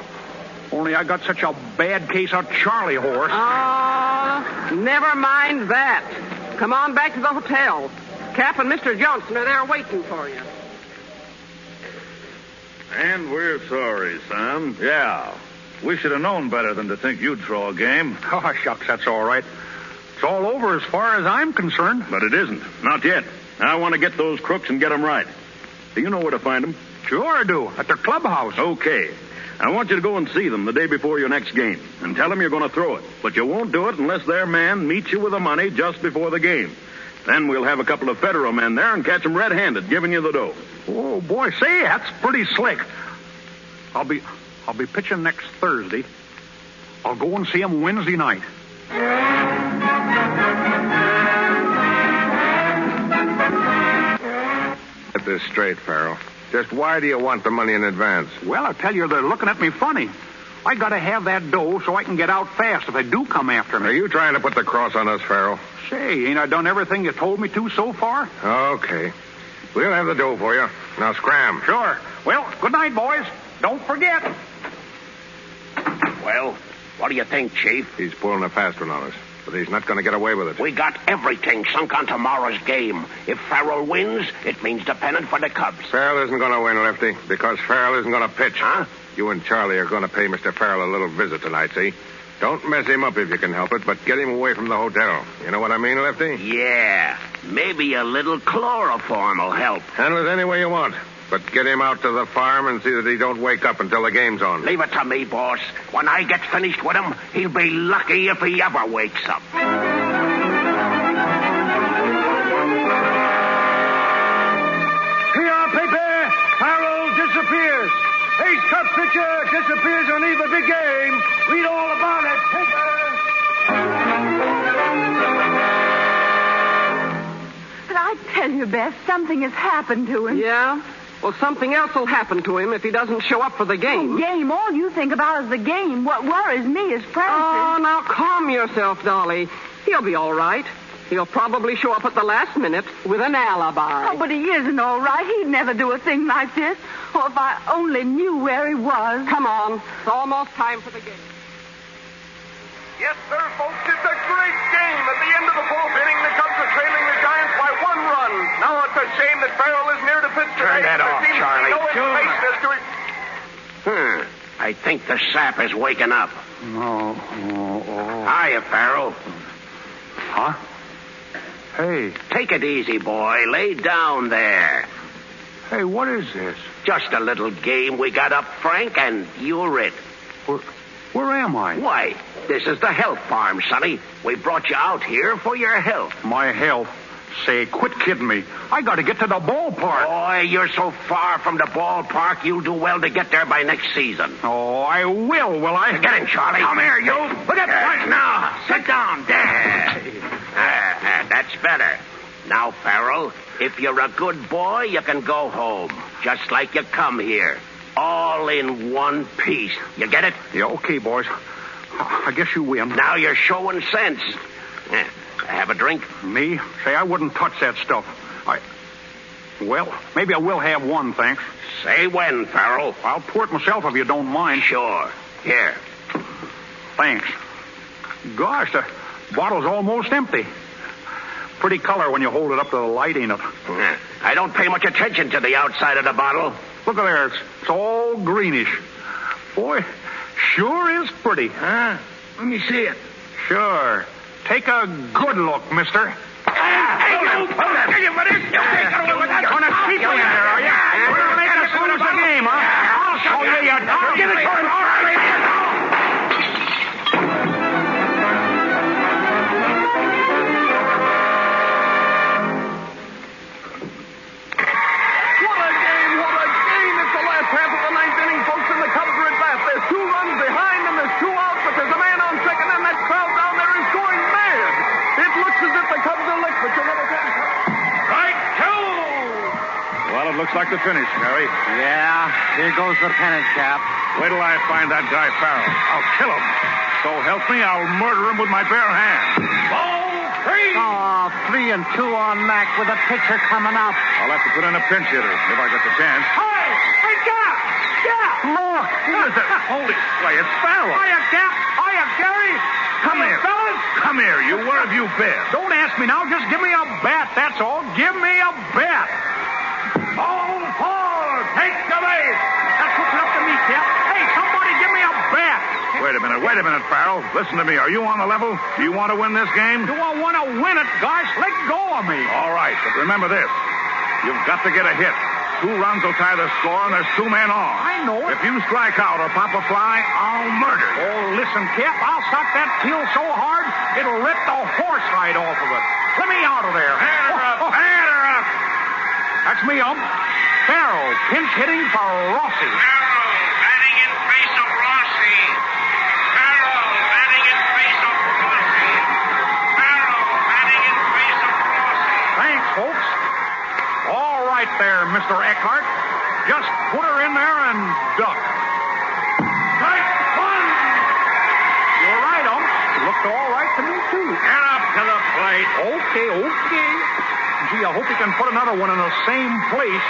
Only I got such a bad case of Charlie horse. Never mind that. Come on back to the hotel. Cap and Mr. Johnson are there waiting for you. And we're sorry, Sam. Yeah. We should have known better than to think you'd throw a game. Oh, shucks, that's all right. It's all over as far as I'm concerned. But it isn't. Not yet. I want to get those crooks and get them right. Do you know where to find them? Sure I do. At their clubhouse. Okay. I want you to go and see them the day before your next game. And tell them you're going to throw it. But you won't do it unless their man meets you with the money just before the game. Then we'll have a couple of federal men there and catch them red-handed, giving you the dough. Oh, boy, say, that's pretty slick. I'll be pitching next Thursday. I'll go and see him Wednesday night. Get this straight, Farrell. Just why do you want the money in advance? Well, I tell you, they're looking at me funny. I got to have that dough so I can get out fast if they do come after me. Are you trying to put the cross on us, Farrell? Say, ain't I done everything you told me to so far? Okay. We'll have the dough for you. Now scram. Sure. Well, good night, boys. Don't forget. Well, what do you think, Chief? He's pulling a fast one on us, but he's not going to get away with it. We got everything sunk on tomorrow's game. If Farrell wins, it means the pennant for the Cubs. Farrell isn't going to win, Lefty, because Farrell isn't going to pitch. Huh? You and Charlie are going to pay Mr. Farrell a little visit tonight, see? Don't mess him up if you can help it, but get him away from the hotel. You know what I mean, Lefty? Yeah. Maybe a little chloroform will help. Handle it any way you want. But get him out to the farm and see that he don't wake up until the game's on. Leave it to me, boss. When I get finished with him, he'll be lucky if he ever wakes up. Here, Pepe. Farrell disappears. Ace Cup pitcher disappears on Eve of big game. Read all about it. But I tell you, Beth, something has happened to him. Yeah? Well, something else will happen to him if he doesn't show up for the game. Oh, game? All you think about is the game. What worries me is Francis. Oh, now calm yourself, Dolly. He'll be all right. He'll probably show up at the last minute with an alibi. Oh, but he isn't all right. He'd never do a thing like this. Oh, if I only knew where he was. Come on. It's almost time for the game. Yes, sir, folks, it's a great game. At the end of the fourth inning, the Cubs are trailing the Giants by 1 run. Now it's a shame that Farrell is near to pitch Turn today. that off, Charlie. No information as to it. I think the sap is waking up. Oh. Hiya, Farrell. Huh? Hey. Take it easy, boy. Lay down there. Hey, what is this? Just a little game we got up, Frank, and you're it. Where am I? Why, this is the health farm, Sonny. We brought you out here for your health. My health? Say, quit kidding me. I got to get to the ballpark. Boy, you're so far from the ballpark, you'll do well to get there by next season. Oh, I will I? Get in, Charlie. Come here, you. Look at that. Now, sit down. There. That's better. Now, Farrell, if you're a good boy, you can go home, just like you come here. All in one piece. You get it? Yeah, okay, boys. I guess you win. Now you're showing sense. Have a drink? Me? Say, I wouldn't touch that stuff. Well, maybe I will have one, thanks. Say when, Farrell. I'll pour it myself if you don't mind. Sure. Here. Thanks. Gosh, the bottle's almost empty. Pretty color when you hold it up to the light, ain't it? I don't pay much attention to the outside of the bottle. Look at there. It's all greenish. Boy, sure is pretty. Huh? Let me see it. Sure. Take a good look, mister. Hey, you! Take it for this! You take it away with that! Going to keep me in there, are you? We're going to make us lose the game, huh? I'll show you, you dog. Give it to him! All right, looks like the finish, Harry. Yeah, here goes the pennant, Cap. Wait till I find that guy Farrell. I'll kill him. So help me, I'll murder him with my bare hands. Ball 3! Oh, 3 and 2 on Mac with a pitcher coming up. I'll have to put in a pinch hitter if I get the chance. Hey, Cap! Cap! Look! What is that? Holy... Why, it's Farrell. Hiya, Cap! Hiya, Gary! Come here. Fellas! Come here, you. Where have you been? Don't ask me now. Just give me a bat, that's all. Give me a bat. Ball 4! Take the base! That's what's up to me, Cap. Hey, somebody give me a bat. Wait a minute, Farrell. Listen to me. Are you on the level? Do you want to win this game? Do I want to win it, guys? Let go of me. All right, but remember this. You've got to get a hit. 2 runs will tie the score, and there's 2 men on. I know it. If you strike out or pop a fly, I'll murder you. Oh, listen, Cap, I'll sock that peel so hard, it'll rip the horsehide off of it. Let me out of there. Hand her up! Hand her up! That's me, Farrell, pinch hitting for Rossi. Farrell, batting in face of Rossi. Farrell, batting in face of Rossi. Farrell, batting in face of Rossi. Thanks, folks. All right there, Mr. Eckhart. Just put her in there and duck. Strike 1! You're right, It looked all right to me, too. Get up to the plate. Okay. Gee, I hope you can put another one in the same place.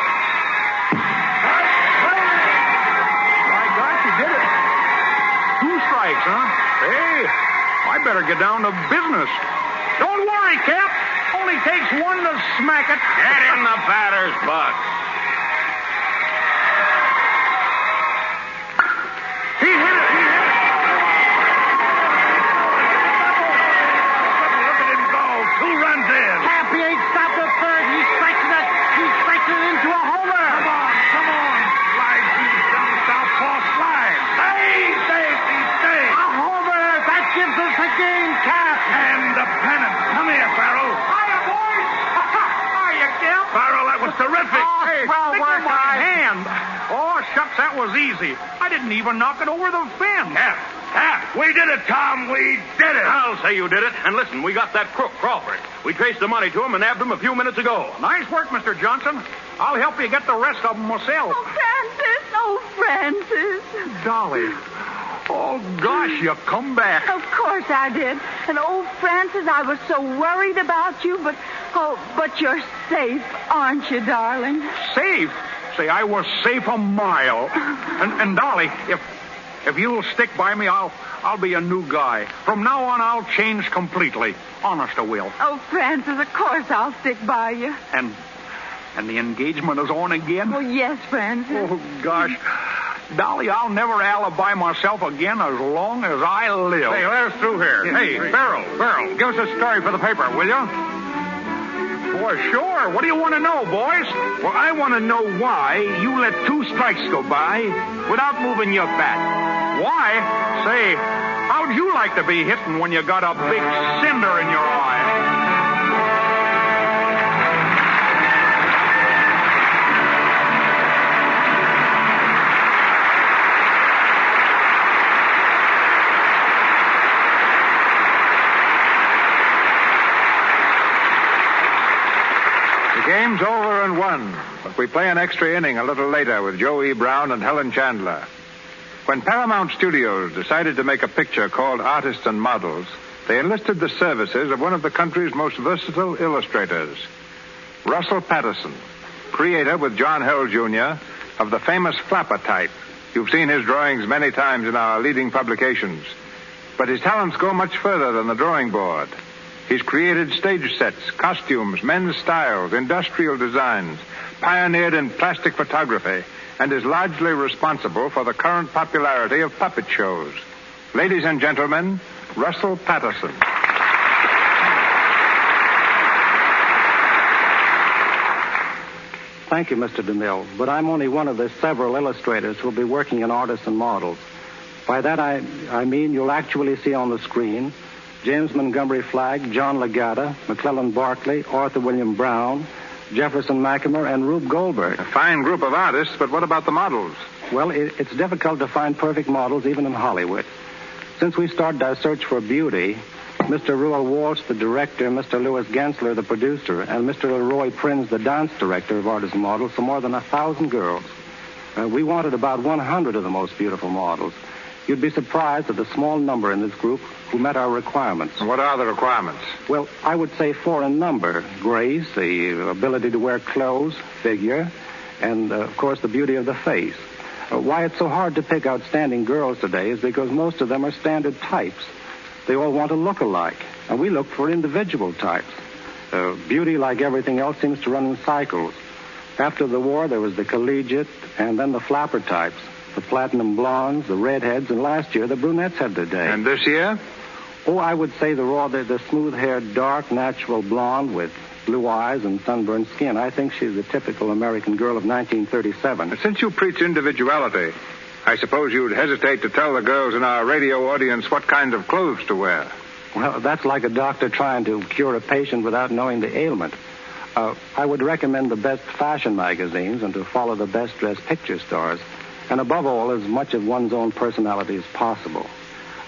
By gosh, you did it. 2 strikes, huh? Hey, I better get down to business. Don't worry, Cap. Only takes 1 to smack it. Get in the batter's box. He hit it. Look at him go. 2 runs in. Cap, he ain't stopped at third. He's stretching it into a homer. Come on, was terrific. Oh, Hey, well, stick work, with my guys. hand. Oh, shucks, that was easy. I didn't even knock it over the fence. We did it, Tom. We did it. I'll say you did it. And listen, we got that crook, Crawford. We traced the money to him and nabbed him a few minutes ago. Nice work, Mr. Johnson. I'll help you get the rest of them myself. Oh, Francis. Dolly. Oh, gosh, you come back. Of course I did. And, oh, Francis, I was so worried about you, but you're safe, aren't you, darling? Safe? Say, I was safe a mile. And Dolly, if you'll stick by me, I'll be a new guy. From now on, I'll change completely. Honest, I will. Oh, Francis, of course I'll stick by you. And the engagement is on again? Oh, yes, Francis. Oh, gosh. Dolly, I'll never alibi myself again as long as I live. Hey, let us through here. Hey, Farrell, give us a story for the paper, will you? Boy, sure. What do you want to know, boys? Well, I want to know why you let 2 strikes go by without moving your bat. Why? Say, how'd you like to be hitting when you got a big cinder in your eye? The game's over and won, but we play an extra inning a little later with Joe E. Brown and Helen Chandler. When Paramount Studios decided to make a picture called Artists and Models, they enlisted the services of one of the country's most versatile illustrators, Russell Patterson, creator with John Hell Jr. of the famous flapper type. You've seen his drawings many times in our leading publications. But his talents go much further than the drawing board. He's created stage sets, costumes, men's styles, industrial designs, pioneered in plastic photography, and is largely responsible for the current popularity of puppet shows. Ladies and gentlemen, Russell Patterson. Thank you, Mr. DeMille, but I'm only one of the several illustrators who will be working in Artists and Models. By that I mean you'll actually see on the screen James Montgomery Flagg, John Legata, McClellan Barkley, Arthur William Brown, Jefferson Mackimer, and Rube Goldberg. A fine group of artists, but what about the models? Well, it's difficult to find perfect models even in Hollywood. Since we started our search for beauty, Mr. Ruel Walsh, the director, Mr. Louis Gensler, the producer, and Mr. Leroy Prinz, the dance director of Artists and Models, for more than 1,000 girls. We wanted about 100 of the most beautiful models. You'd be surprised at the small number in this group who met our requirements. And what are the requirements? Well, I would say 4 in number. Grace, the ability to wear clothes, figure, and, of course, the beauty of the face. Why it's so hard to pick outstanding girls today is because most of them are standard types. They all want to look alike, and we look for individual types. Beauty, like everything else, seems to run in cycles. After the war, there was the collegiate and then the flapper types. The platinum blondes, the redheads, and last year the brunettes had their day. And this year? Oh, I would say the smooth-haired, dark, natural blonde with blue eyes and sunburned skin. I think she's the typical American girl of 1937. Since you preach individuality, I suppose you'd hesitate to tell the girls in our radio audience what kind of clothes to wear. Well, that's like a doctor trying to cure a patient without knowing the ailment. I would recommend the best fashion magazines and to follow the best-dressed picture stars. And above all, as much of one's own personality as possible.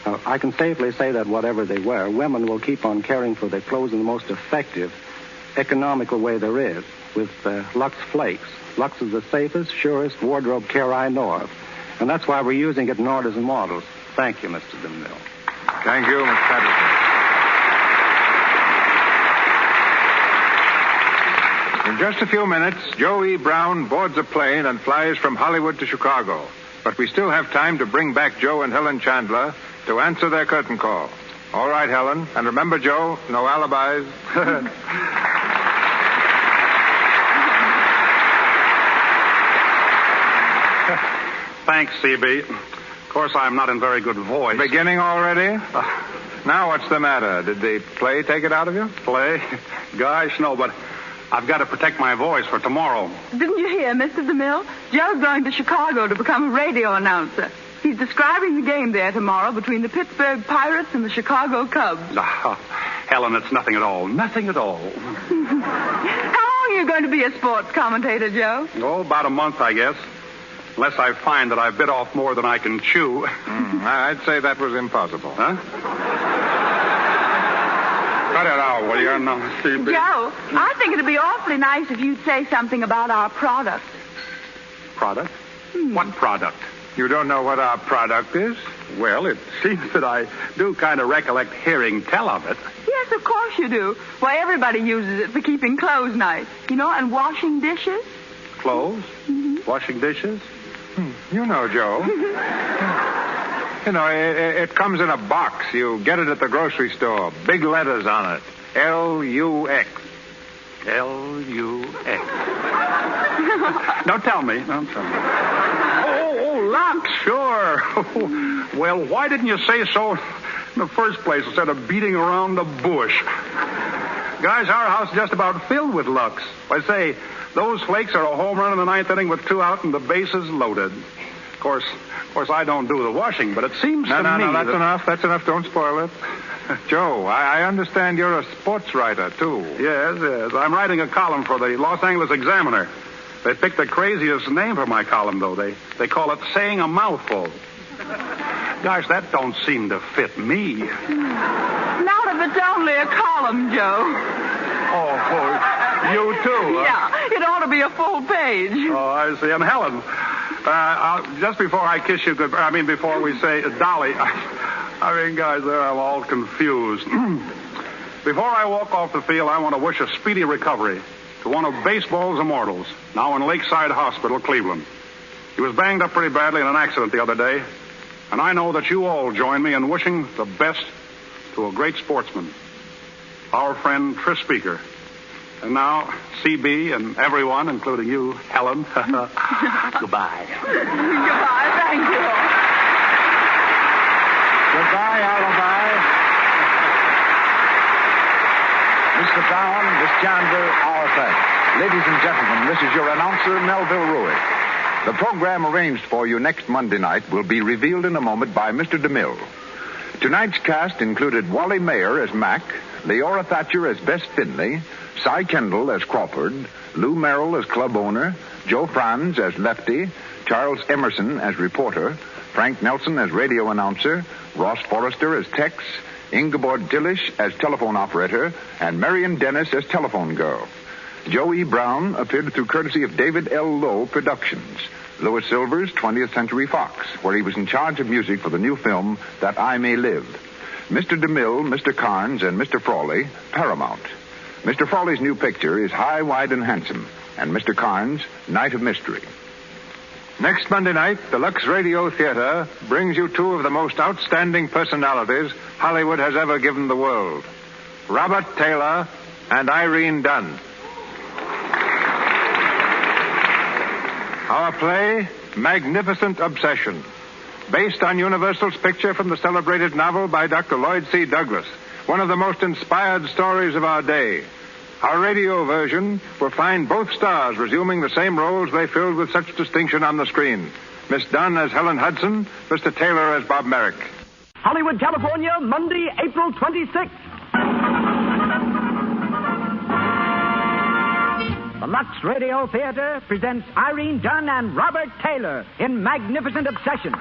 I can safely say that whatever they wear, women will keep on caring for their clothes in the most effective, economical way there is, with Lux Flakes. Lux is the safest, surest wardrobe care I know of. And that's why we're using it in Artists and Models. Thank you, Mr. DeMille. Thank you, Mr. Patterson. In just a few minutes, Joe E. Brown boards a plane and flies from Hollywood to Chicago. But we still have time to bring back Joe and Helen Chandler to answer their curtain call. All right, Helen. And remember, Joe, no alibis. Thanks, CB. Of course, I'm not in very good voice. Beginning already? Now what's the matter? Did the play take it out of you? Play? Gosh, no, but I've got to protect my voice for tomorrow. Didn't you hear, Mr. DeMille? Joe's going to Chicago to become a radio announcer. He's describing the game there tomorrow between the Pittsburgh Pirates and the Chicago Cubs. Helen, it's nothing at all. Nothing at all. How long are you going to be a sports commentator, Joe? Oh, about a month, I guess. Unless I find that I've bit off more than I can chew. I'd say that was impossible. Huh? Cut it out, will you? No, Steve. Joe, I think it'd be awfully nice if you'd say something about our product. Product? What product? You don't know what our product is? Well, it seems that I do kind of recollect hearing tell of it. Yes, of course you do. Why, everybody uses it for keeping clothes nice. You know, and washing dishes. Clothes? Washing dishes? You know, Joe. You know, it comes in a box. You get it at the grocery store. Big letters on it. L-U-X. L-U-X. Don't tell me. Don't tell me. Oh, Lux, sure. Well, why didn't you say so in the first place instead of beating around the bush? Guys, our house is just about filled with Lux. I say, those flakes are a home run in the ninth inning with 2 out and the bases loaded. Of course, I don't do the washing, but it seems to me... No, that's enough. That's enough. Don't spoil it. Joe, I understand you're a sports writer, too. Yes. I'm writing a column for the Los Angeles Examiner. They picked the craziest name for my column, though. They call it Saying a Mouthful. Gosh, that don't seem to fit me. Not if it's only a column, Joe. Oh, you too? Yeah, it ought to be a full page. Oh, I see. And Helen, just before I kiss you goodbye, before we say Dolly, guys, there I'm all confused. Before I walk off the field, I want to wish a speedy recovery to one of baseball's immortals, now in Lakeside Hospital, Cleveland. He was banged up pretty badly in an accident the other day, and I know that you all join me in wishing the best to a great sportsman, our friend Tris Speaker. And now, CB and everyone, including you, Helen, goodbye. Goodbye, thank you. Goodbye, Alibi. Mr. Brown, Miss Chandler, our thanks. Ladies and gentlemen, this is your announcer, Melville Ruick. The program arranged for you next Monday night will be revealed in a moment by Mr. DeMille. Tonight's cast included Wally Mayer as Mac, Leora Thatcher as Bess Finley, Cy Kendall as Crawford, Lou Merrill as club owner, Joe Franz as Lefty, Charles Emerson as reporter, Frank Nelson as radio announcer, Ross Forrester as Tex, Ingeborg Dillish as telephone operator, and Marion Dennis as telephone girl. Joe E. Brown appeared through courtesy of David L. Lowe Productions. Louis Silvers, 20th Century Fox, where he was in charge of music for the new film That I May Live. Mr. DeMille, Mr. Carnes, and Mr. Frawley, Paramount. Mr. Frawley's new picture is High, Wide, and Handsome, and Mr. Carnes, Night of Mystery. Next Monday night, the Lux Radio Theater brings you 2 of the most outstanding personalities Hollywood has ever given the world, Robert Taylor and Irene Dunne. Our play, Magnificent Obsession, based on Universal's picture from the celebrated novel by Dr. Lloyd C. Douglas, one of the most inspired stories of our day. Our radio version will find both stars resuming the same roles they filled with such distinction on the screen. Miss Dunne as Helen Hudson, Mr. Taylor as Bob Merrick. Hollywood, California, Monday, April 26th. The Lux Radio Theater presents Irene Dunne and Robert Taylor in Magnificent Obsession.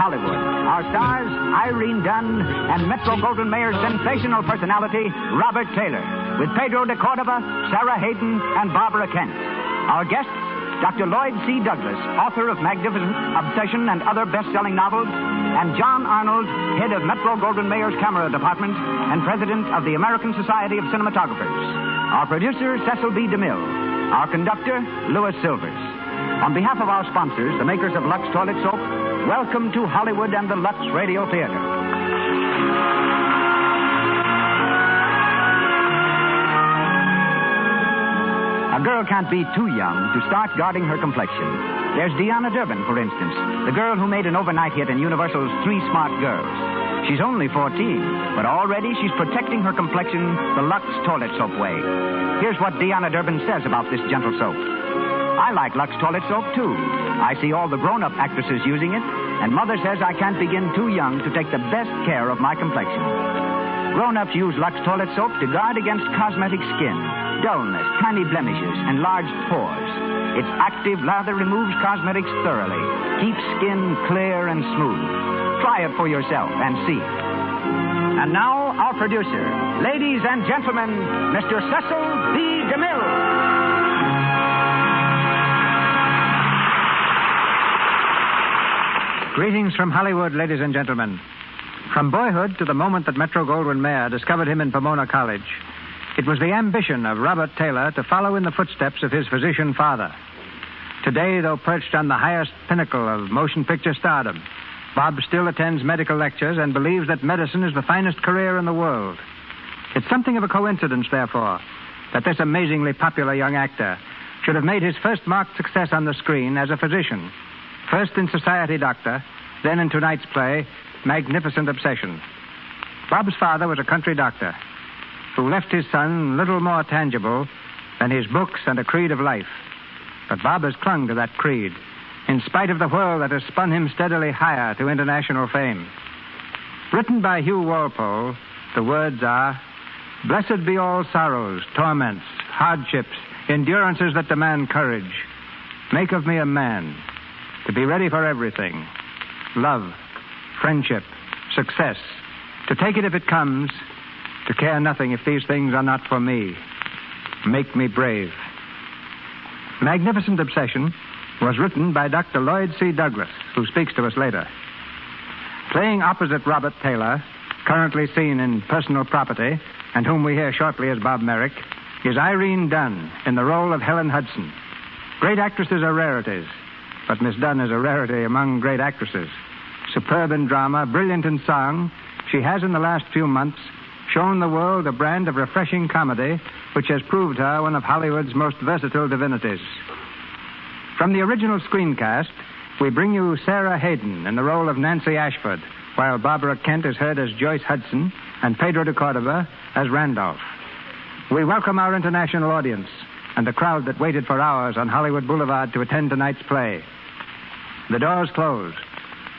Hollywood. Our stars, Irene Dunne and Metro-Goldwyn-Mayer's sensational personality, Robert Taylor, with Pedro de Cordova, Sarah Hayden, and Barbara Kent. Our guests, Dr. Lloyd C. Douglas, author of Magnificent Obsession and other best-selling novels, and John Arnold, head of Metro-Goldwyn-Mayer's Camera Department and president of the American Society of Cinematographers. Our producer, Cecil B. DeMille. Our conductor, Louis Silvers. On behalf of our sponsors, the makers of Lux Toilet Soap, welcome to Hollywood and the Lux Radio Theater. A girl can't be too young to start guarding her complexion. There's Deanna Durbin, for instance, the girl who made an overnight hit in Universal's Three Smart Girls. She's only 14, but already she's protecting her complexion the Lux Toilet Soap way. Here's what Deanna Durbin says about this gentle soap. I like Lux Toilet Soap, too. I see all the grown-up actresses using it, and Mother says I can't begin too young to take the best care of my complexion. Grown-ups use Lux toilet soap to guard against cosmetic skin, dullness, tiny blemishes, enlarged pores. Its active lather removes cosmetics thoroughly, keeps skin clear and smooth. Try it for yourself and see. And now, our producer, ladies and gentlemen, Mr. Cecil B. DeMille. Greetings from Hollywood, ladies and gentlemen. From boyhood to the moment that Metro-Goldwyn-Mayer discovered him in Pomona College, it was the ambition of Robert Taylor to follow in the footsteps of his physician father. Today, though perched on the highest pinnacle of motion picture stardom, Bob still attends medical lectures and believes that medicine is the finest career in the world. It's something of a coincidence, therefore, that this amazingly popular young actor should have made his first marked success on the screen as a physician. First in Society Doctor, then in tonight's play, Magnificent Obsession. Bob's father was a country doctor who left his son little more tangible than his books and a creed of life. But Bob has clung to that creed, in spite of the whirl that has spun him steadily higher to international fame. Written by Hugh Walpole, the words are, "Blessed be all sorrows, torments, hardships, endurances that demand courage. Make of me a man, to be ready for everything. Love, friendship, success, to take it if it comes, to care nothing if these things are not for me. Make me brave." Magnificent Obsession was written by Dr. Lloyd C. Douglas, who speaks to us later. Playing opposite Robert Taylor, currently seen in Personal Property, and whom we hear shortly as Bob Merrick, is Irene Dunne in the role of Helen Hudson. Great actresses are rarities, but Miss Dunne is a rarity among great actresses. Superb in drama, brilliant in song, she has in the last few months shown the world a brand of refreshing comedy which has proved her one of Hollywood's most versatile divinities. From the original screencast, we bring you Sarah Hayden in the role of Nancy Ashford, while Barbara Kent is heard as Joyce Hudson and Pedro de Cordova as Randolph. We welcome our international audience and the crowd that waited for hours on Hollywood Boulevard to attend tonight's play. The doors close,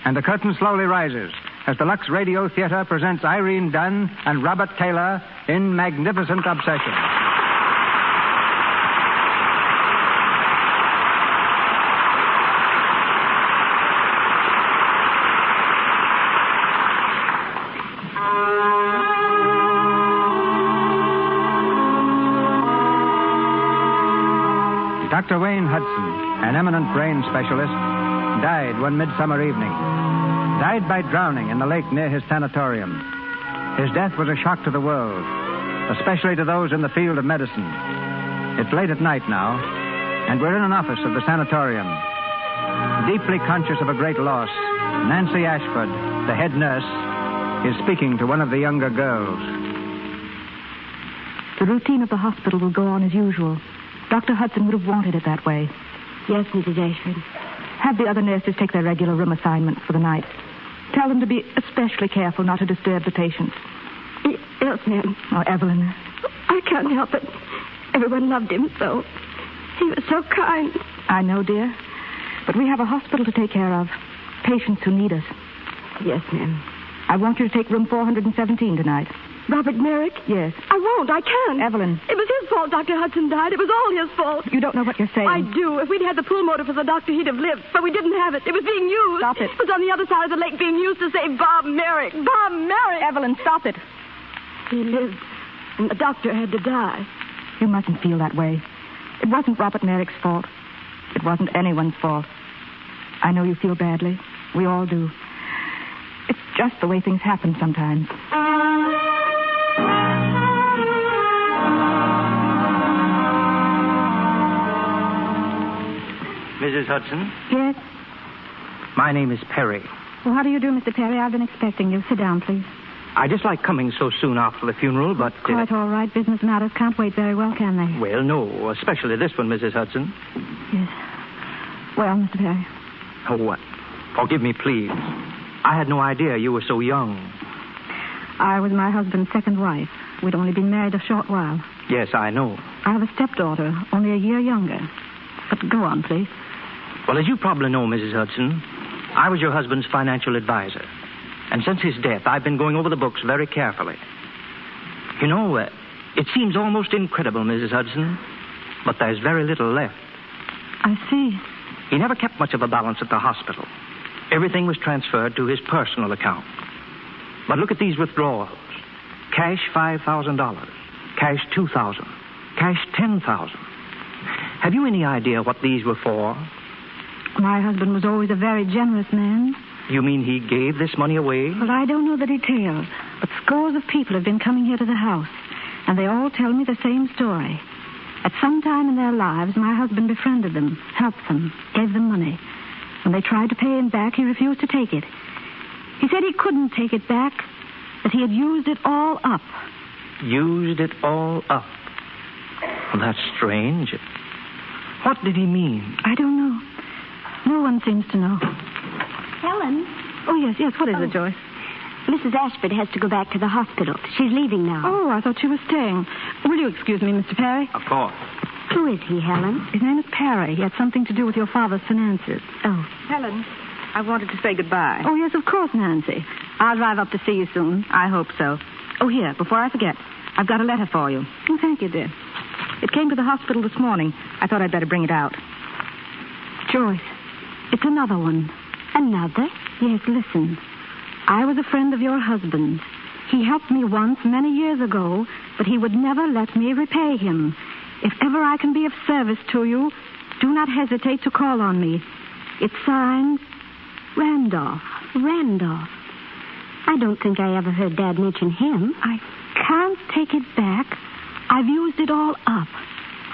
and the curtain slowly rises as the Lux Radio Theater presents Irene Dunne and Robert Taylor in Magnificent Obsession. Dr. Wayne Hudson, an eminent brain specialist, died one midsummer evening. Died by drowning in the lake near his sanatorium. His death was a shock to the world, especially to those in the field of medicine. It's late at night now, and we're in an office of the sanatorium. Deeply conscious of a great loss, Nancy Ashford, the head nurse, is speaking to one of the younger girls. The routine of the hospital will go on as usual. Dr. Hudson would have wanted it that way. Yes, Mrs. Ashford. Have the other nurses take their regular room assignments for the night. Tell them to be especially careful not to disturb the patients. Yes, ma'am. Oh, Evelyn. I can't help it. Everyone loved him so. He was so kind. I know, dear. But we have a hospital to take care of. Patients who need us. Yes, ma'am. I want you to take room 417 tonight. Robert Merrick? Yes. I won't. I can't. Evelyn. It was his fault Dr. Hudson died. It was all his fault. You don't know what you're saying. I do. If we'd had the pull motor for the doctor, he'd have lived. But we didn't have it. It was being used. Stop it. It was on the other side of the lake being used to save Bob Merrick. Bob Merrick! Evelyn, stop it. He lived, and the doctor had to die. You mustn't feel that way. It wasn't Robert Merrick's fault. It wasn't anyone's fault. I know you feel badly. We all do. It's just the way things happen sometimes. Mrs. Hudson? Yes? My name is Perry. Well, how do you do, Mr. Perry? I've been expecting you. Sit down, please. I dislike coming so soon after the funeral, but... Quite all right. Business matters can't wait very well, can they? Well, no. Especially this one, Mrs. Hudson. Yes. Well, Mr. Perry. Oh, what? Forgive me, please. I had no idea you were so young. I was my husband's second wife. We'd only been married a short while. Yes, I know. I have a stepdaughter, only a year younger. But go on, please. Well, as you probably know, Mrs. Hudson, I was your husband's financial advisor. And since his death, I've been going over the books very carefully. You know, it seems almost incredible, Mrs. Hudson, but there's very little left. I see. He never kept much of a balance at the hospital. Everything was transferred to his personal account. But look at these withdrawals. Cash $5,000. Cash $2,000. Cash $10,000. Have you any idea what these were for? My husband was always a very generous man. You mean he gave this money away? Well, I don't know the details, but scores of people have been coming here to the house, and they all tell me the same story. At some time in their lives, my husband befriended them, helped them, gave them money. When they tried to pay him back, he refused to take it. He said he couldn't take it back, that he had used it all up. Used it all up? Well, that's strange. What did he mean? I don't know. No one seems to know. Helen? Oh, yes. What is it, Joyce? Mrs. Ashford has to go back to the hospital. She's leaving now. Oh, I thought she was staying. Will you excuse me, Mr. Perry? Of course. Who is he, Helen? His name is Perry. He had something to do with your father's finances. Oh. Helen, I wanted to say goodbye. Oh, yes, of course, Nancy. I'll drive up to see you soon. I hope so. Oh, here, before I forget, I've got a letter for you. Oh, thank you, dear. It came to the hospital this morning. I thought I'd better bring it out. Joyce, it's another one. Another? Yes, listen. I was a friend of your husband's. He helped me once many years ago, but he would never let me repay him. If ever I can be of service to you, do not hesitate to call on me. It's signed Randolph. Randolph? I don't think I ever heard Dad mention him. I can't take it back. I've used it all up.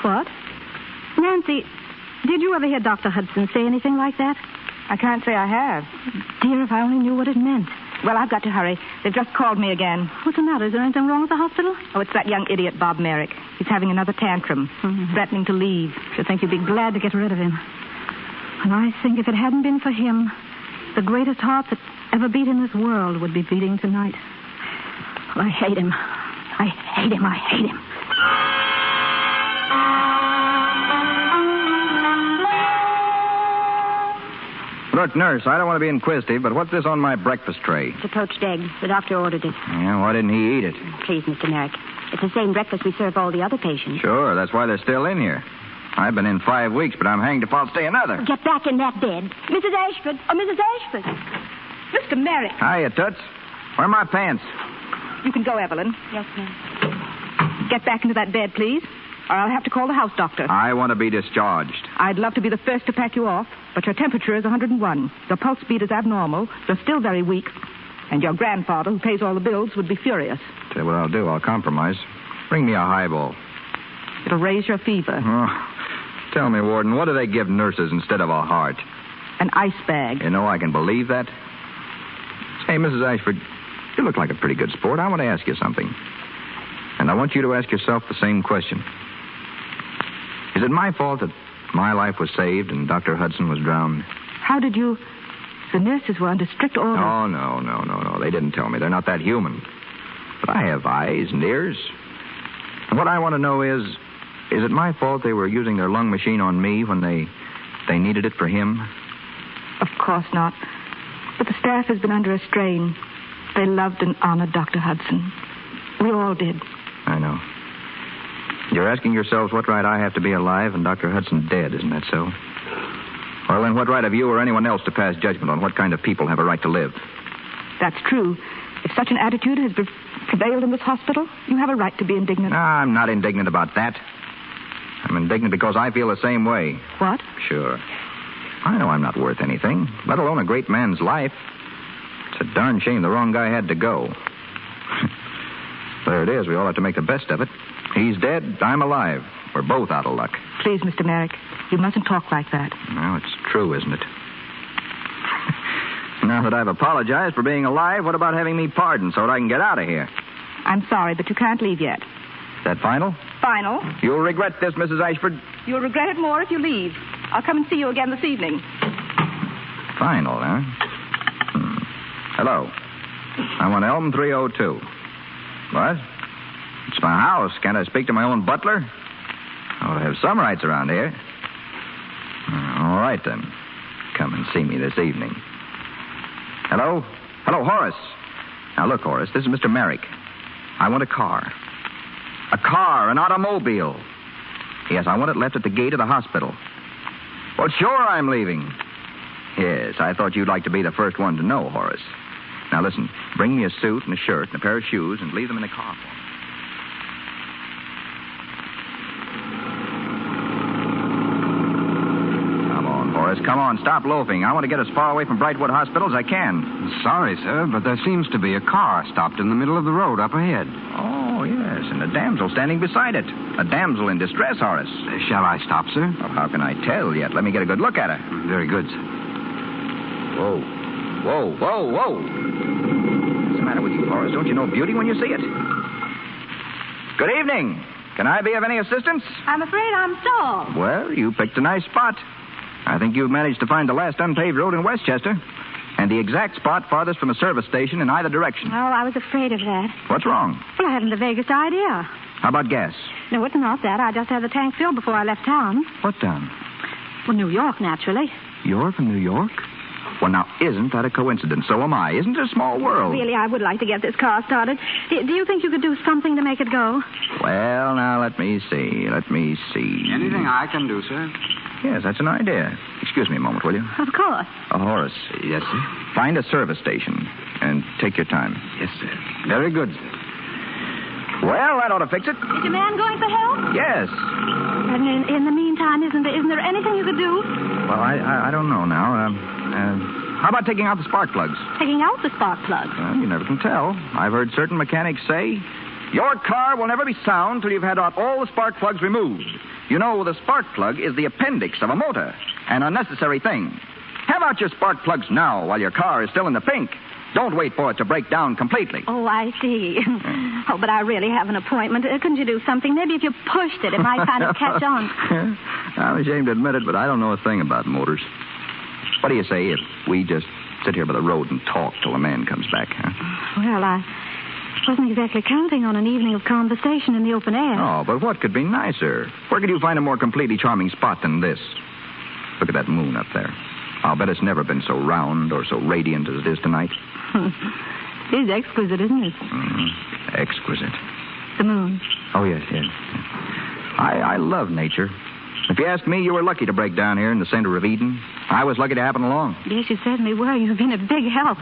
What? Nancy, did you ever hear Dr. Hudson say anything like that? I can't say I have. Dear, if I only knew what it meant. Well, I've got to hurry. They've just called me again. What's the matter? Is there anything wrong with the hospital? Oh, it's that young idiot, Bob Merrick. He's having another tantrum, threatening to leave. She'll think you'd be glad to get rid of him. And I think if it hadn't been for him, the greatest heart that ever beat in this world would be beating tonight. Well, I hate him. I hate him. I hate him. Look, nurse, I don't want to be inquisitive, but what's this on my breakfast tray? It's a poached egg. The doctor ordered it. Yeah, why didn't he eat it? Please, Mr. Merrick. It's the same breakfast we serve all the other patients. Sure, that's why they're still in here. I've been in 5 weeks, but I'm hanged if I'll stay another. Get back in that bed. Mrs. Ashford. Oh, Mrs. Ashford. Mr. Merrick. Hiya, Toots. Where are my pants? You can go, Evelyn. Yes, ma'am. Get back into that bed, please, or I'll have to call the house doctor. I want to be discharged. I'd love to be the first to pack you off, but your temperature is 101. Your pulse beat is abnormal. You're still very weak. And your grandfather, who pays all the bills, would be furious. Tell you what I'll do. I'll compromise. Bring me a highball. It'll raise your fever. Oh, tell me, Warden, what do they give nurses instead of a heart? An ice bag. You know I can believe that. Hey, Mrs. Ashford, you look like a pretty good sport. I want to ask you something. And I want you to ask yourself the same question. Is it my fault that my life was saved and Dr. Hudson was drowned? How did you... The nurses were under strict orders. Oh, no. They didn't tell me. They're not that human. But I have eyes and ears. And what I want to know is it my fault they were using their lung machine on me when they needed it for him? Of course not. But the staff has been under a strain. They loved and honored Dr. Hudson. We all did. I know. You're asking yourselves what right I have to be alive and Dr. Hudson dead, isn't that so? Well, then what right have you or anyone else to pass judgment on what kind of people have a right to live? That's true. If such an attitude has prevailed in this hospital, you have a right to be indignant. I'm not indignant about that. I'm indignant because I feel the same way. What? Sure. I know I'm not worth anything, let alone a great man's life. It's a darn shame the wrong guy had to go. There it is. We all have to make the best of it. He's dead. I'm alive. We're both out of luck. Please, Mr. Merrick, you mustn't talk like that. Well, it's true, isn't it? Now that I've apologized for being alive, what about having me pardoned so that I can get out of here? I'm sorry, but you can't leave yet. Is that final? Final. You'll regret this, Mrs. Ashford. You'll regret it more if you leave. I'll come and see you again this evening. Final, huh? Hello. I'm on Elm 302. What? It's my house. Can't I speak to my own butler? I ought to have some rights around here. All right, then. Come and see me this evening. Hello? Hello, Horace. Now, look, Horace, this is Mr. Merrick. I want a car. A car, an automobile. Yes, I want it left at the gate of the hospital. Well, sure, I'm leaving. Yes, I thought you'd like to be the first one to know, Horace. Now, listen, bring me a suit and a shirt and a pair of shoes and leave them in the car for me. Come on, stop loafing. I want to get as far away from Brightwood Hospital as I can. Sorry, sir, but there seems to be a car stopped in the middle of the road up ahead. Oh, yes, and a damsel standing beside it. A damsel in distress, Horace. Shall I stop, sir? Well, how can I tell yet? Let me get a good look at her. Very good, sir. Whoa. Whoa, whoa, whoa. What's the matter with you, Horace? Don't you know beauty when you see it? Good evening. Can I be of any assistance? I'm afraid I'm stalled. Well, you picked a nice spot. I think you've managed to find the last unpaved road in Westchester, and the exact spot farthest from a service station in either direction. Oh, I was afraid of that. What's wrong? Well, I haven't the vaguest idea. How about gas? No, it's not that. I just had the tank filled before I left town. What town? Well, New York, naturally. You're from New York? Well, now, isn't that a coincidence? So am I. Isn't it a small world? Really, I would like to get this car started. Do you think you could do something to make it go? Well, now, let me see. Anything I can do, sir? Yes, that's an idea. Excuse me a moment, will you? Of course. Horace. Yes, sir? Find a service station and take your time. Yes, sir. Very good, sir. Well, that ought to fix it. Is your man going for help? Yes. And in the meantime, isn't there anything you could do? Well, I don't know now. How about taking out the spark plugs? Taking out the spark plugs? Well, you never can tell. I've heard certain mechanics say, your car will never be sound till you've had out all the spark plugs removed. You know, the spark plug is the appendix of a motor, an unnecessary thing. Have out your spark plugs now while your car is still in the pink. Don't wait for it to break down completely. Oh, I see. Oh, but I really have an appointment. Couldn't you do something? Maybe if you pushed it, it might kind of catch on. I'm ashamed to admit it, but I don't know a thing about motors. What do you say if we just sit here by the road and talk till the man comes back, huh? Well, I wasn't exactly counting on an evening of conversation in the open air. Oh, but what could be nicer? Where could you find a more completely charming spot than this? Look at that moon up there. I'll bet it's never been so round or so radiant as it is tonight. It is exquisite, isn't it? Exquisite. The moon. Oh, yes. I love nature. If you ask me, you were lucky to break down here in the center of Eden. I was lucky to happen along. Yes, you certainly were. You've been a big help.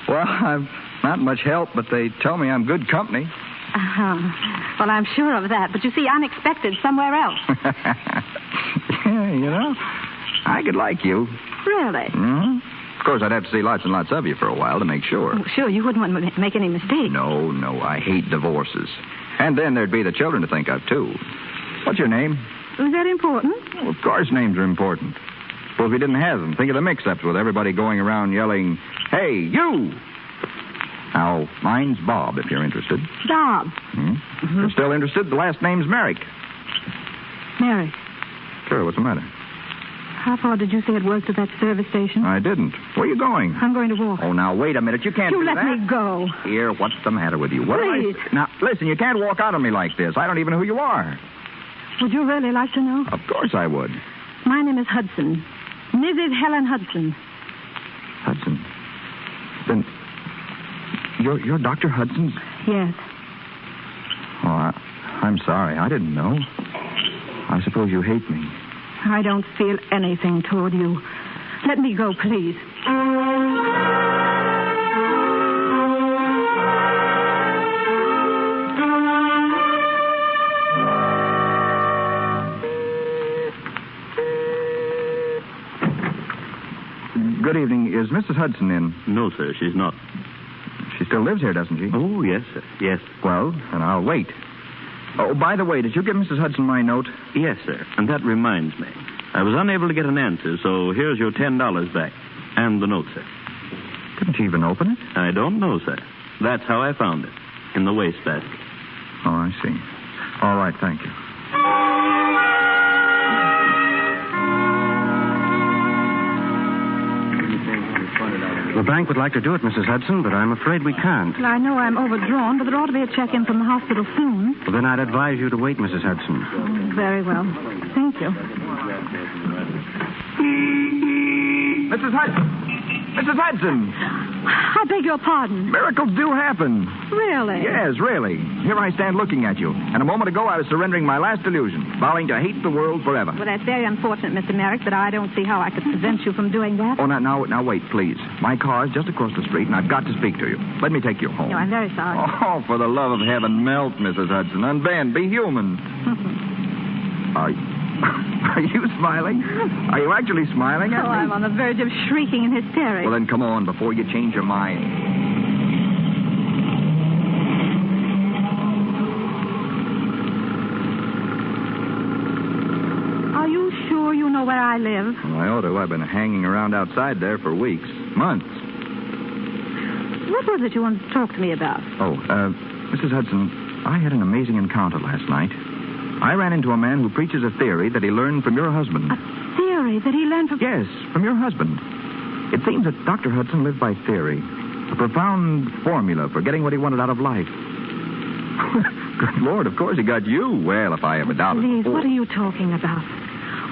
Well, I'm not much help, but they tell me I'm good company. Well, I'm sure of that. But you see, I'm expected somewhere else. Yeah, you know, I could like you. Really? Mm-hmm. Of course, I'd have to see lots and lots of you for a while to make sure. Oh, sure, you wouldn't want to make any mistakes. No, I hate divorces. And then there'd be the children to think of, too. What's your name? Was that important? Well, of course names are important. Suppose we didn't have them. Think of the mix-ups with everybody going around yelling, hey, you! Now, mine's Bob, if you're interested. Bob? Mm-hmm. If you're still interested, the last name's Merrick. Merrick? Sure, what's the matter? How far did you say it was to that service station? I didn't. Where are you going? I'm going to walk. Oh, now, wait a minute. You can't do that. You let me go. Here, what's the matter with you? Please. Now, listen, you can't walk out on me like this. I don't even know who you are. Would you really like to know? Of course I would. My name is Hudson. Mrs. Helen Hudson. Hudson? Then, you're Dr. Hudson? Yes. Oh, I'm sorry. I didn't know. I suppose you hate me. I don't feel anything toward you. Let me go, please. Good evening. Is Mrs. Hudson in? No, sir, she's not. She still lives here, doesn't she? Oh, yes, sir. Yes. Well, then I'll wait. Oh, by the way, did you give Mrs. Hudson my note? Yes, sir. And that reminds me. I was unable to get an answer, so here's your $10 back. And the note, sir. Didn't you even open it? I don't know, sir. That's how I found it. In the wastebasket. Oh, I see. All right, thank you. The bank would like to do it, Mrs. Hudson, but I'm afraid we can't. Well, I know I'm overdrawn, but there ought to be a check-in from the hospital soon. Well, then I'd advise you to wait, Mrs. Hudson. Oh, very well. Thank you. Mrs. Hudson! Mrs. Hudson! I beg your pardon. Miracles do happen. Really? Yes, really. Here I stand looking at you. And a moment ago I was surrendering my last illusion, vowing to hate the world forever. Well, that's very unfortunate, Mr. Merrick, but I don't see how I could prevent you from doing that. Oh, now, wait, please. My car's just across the street, and I've got to speak to you. Let me take you home. No, I'm very sorry. Oh, for the love of heaven, melt, Mrs. Hudson. Unbend. Be human. Are you smiling? Are you actually smiling at me? I'm on the verge of shrieking in hysterics. Well, then come on before you change your mind. Are you sure you know where I live? Well, I ought to. I've been hanging around outside there for weeks, months. What was it you wanted to talk to me about? Oh, Mrs. Hudson, I had an amazing encounter last night. I ran into a man who preaches a theory that he learned from your husband. A theory that he learned from... Yes, from your husband. It seems that Dr. Hudson lived by theory, a profound formula for getting what he wanted out of life. Good Lord, of course he got you. Well, if I ever doubted it. Please, what are you talking about?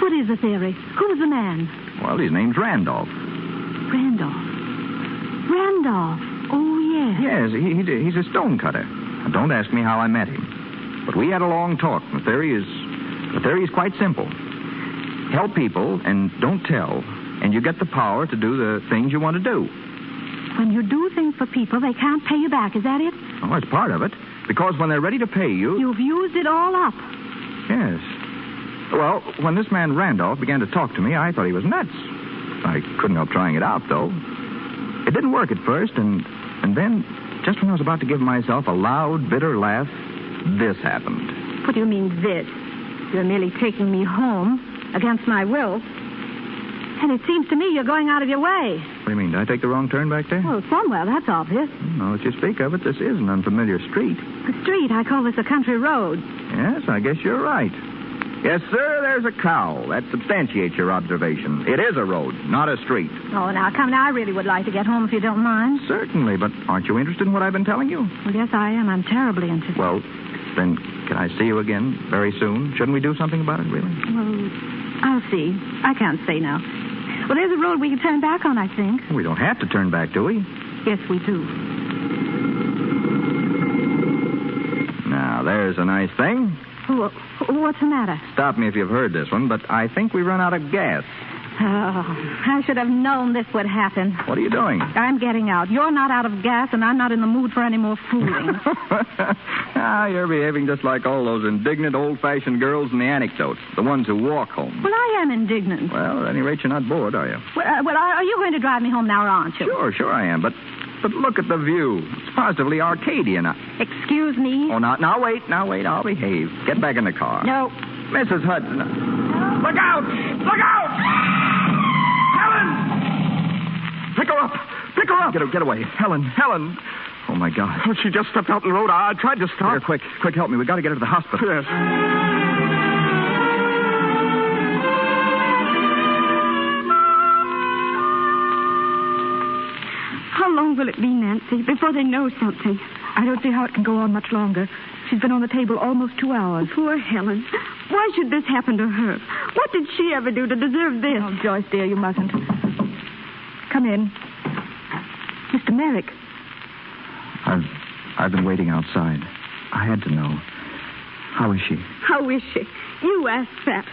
What is the theory? Who is the man? Well, his name's Randolph. Randolph? Oh, yes. Yes, he's a stonecutter. Don't ask me how I met him. But we had a long talk. The theory is quite simple. Help people and don't tell, and you get the power to do the things you want to do. When you do things for people, they can't pay you back. Is that it? Oh, that's part of it. Because when they're ready to pay you... You've used it all up. Yes. Well, when this man Randolph began to talk to me, I thought he was nuts. I couldn't help trying it out, though. It didn't work at first, and then, just when I was about to give myself a loud, bitter laugh, this happened. What do you mean, this? You're merely taking me home against my will. And it seems to me you're going out of your way. What do you mean? Did I take the wrong turn back there? Well, somewhere, that's obvious. Now that you speak of it, this is an unfamiliar street. A street? I call this a country road. Yes, I guess you're right. Yes, sir, there's a cow. That substantiates your observation. It is a road, not a street. Oh, now, come now. I really would like to get home if you don't mind. Certainly, but aren't you interested in what I've been telling you? Well, yes, I am. I'm terribly interested. Well, then, can I see you again very soon? Shouldn't we do something about it, really? Well, I'll see. I can't say now. Well, there's a road we can turn back on, I think. We don't have to turn back, do we? Yes, we do. Now, there's a nice thing. What's the matter? Stop me if you've heard this one, but I think we run out of gas. Oh, I should have known this would happen. What are you doing? I'm getting out. You're not out of gas, and I'm not in the mood for any more fooling. You're behaving just like all those indignant, old-fashioned girls in the anecdotes, the ones who walk home. Well, I am indignant. Well, at any rate, you're not bored, are you? Well, are you going to drive me home now, or aren't you? Sure I am, but look at the view. It's positively Arcadian. Excuse me? Oh, now wait. I'll behave. Get back in the car. No. Mrs. Hudson. Look out! Look out! Helen! Pick her up! Get away. Helen! Oh, my God. Oh, she just stepped out in the road. I tried to stop. Here, quick, help me. We've got to get her to the hospital. Yes. How long will it be, Nancy, before they know something? I don't see how it can go on much longer. She's been on the table almost 2 hours. Poor Helen. Why should this happen to her? What did she ever do to deserve this? Oh, Joyce, dear, you mustn't. Come in. Mr. Merrick. I've been waiting outside. I had to know. How is she? How is she? You asked that.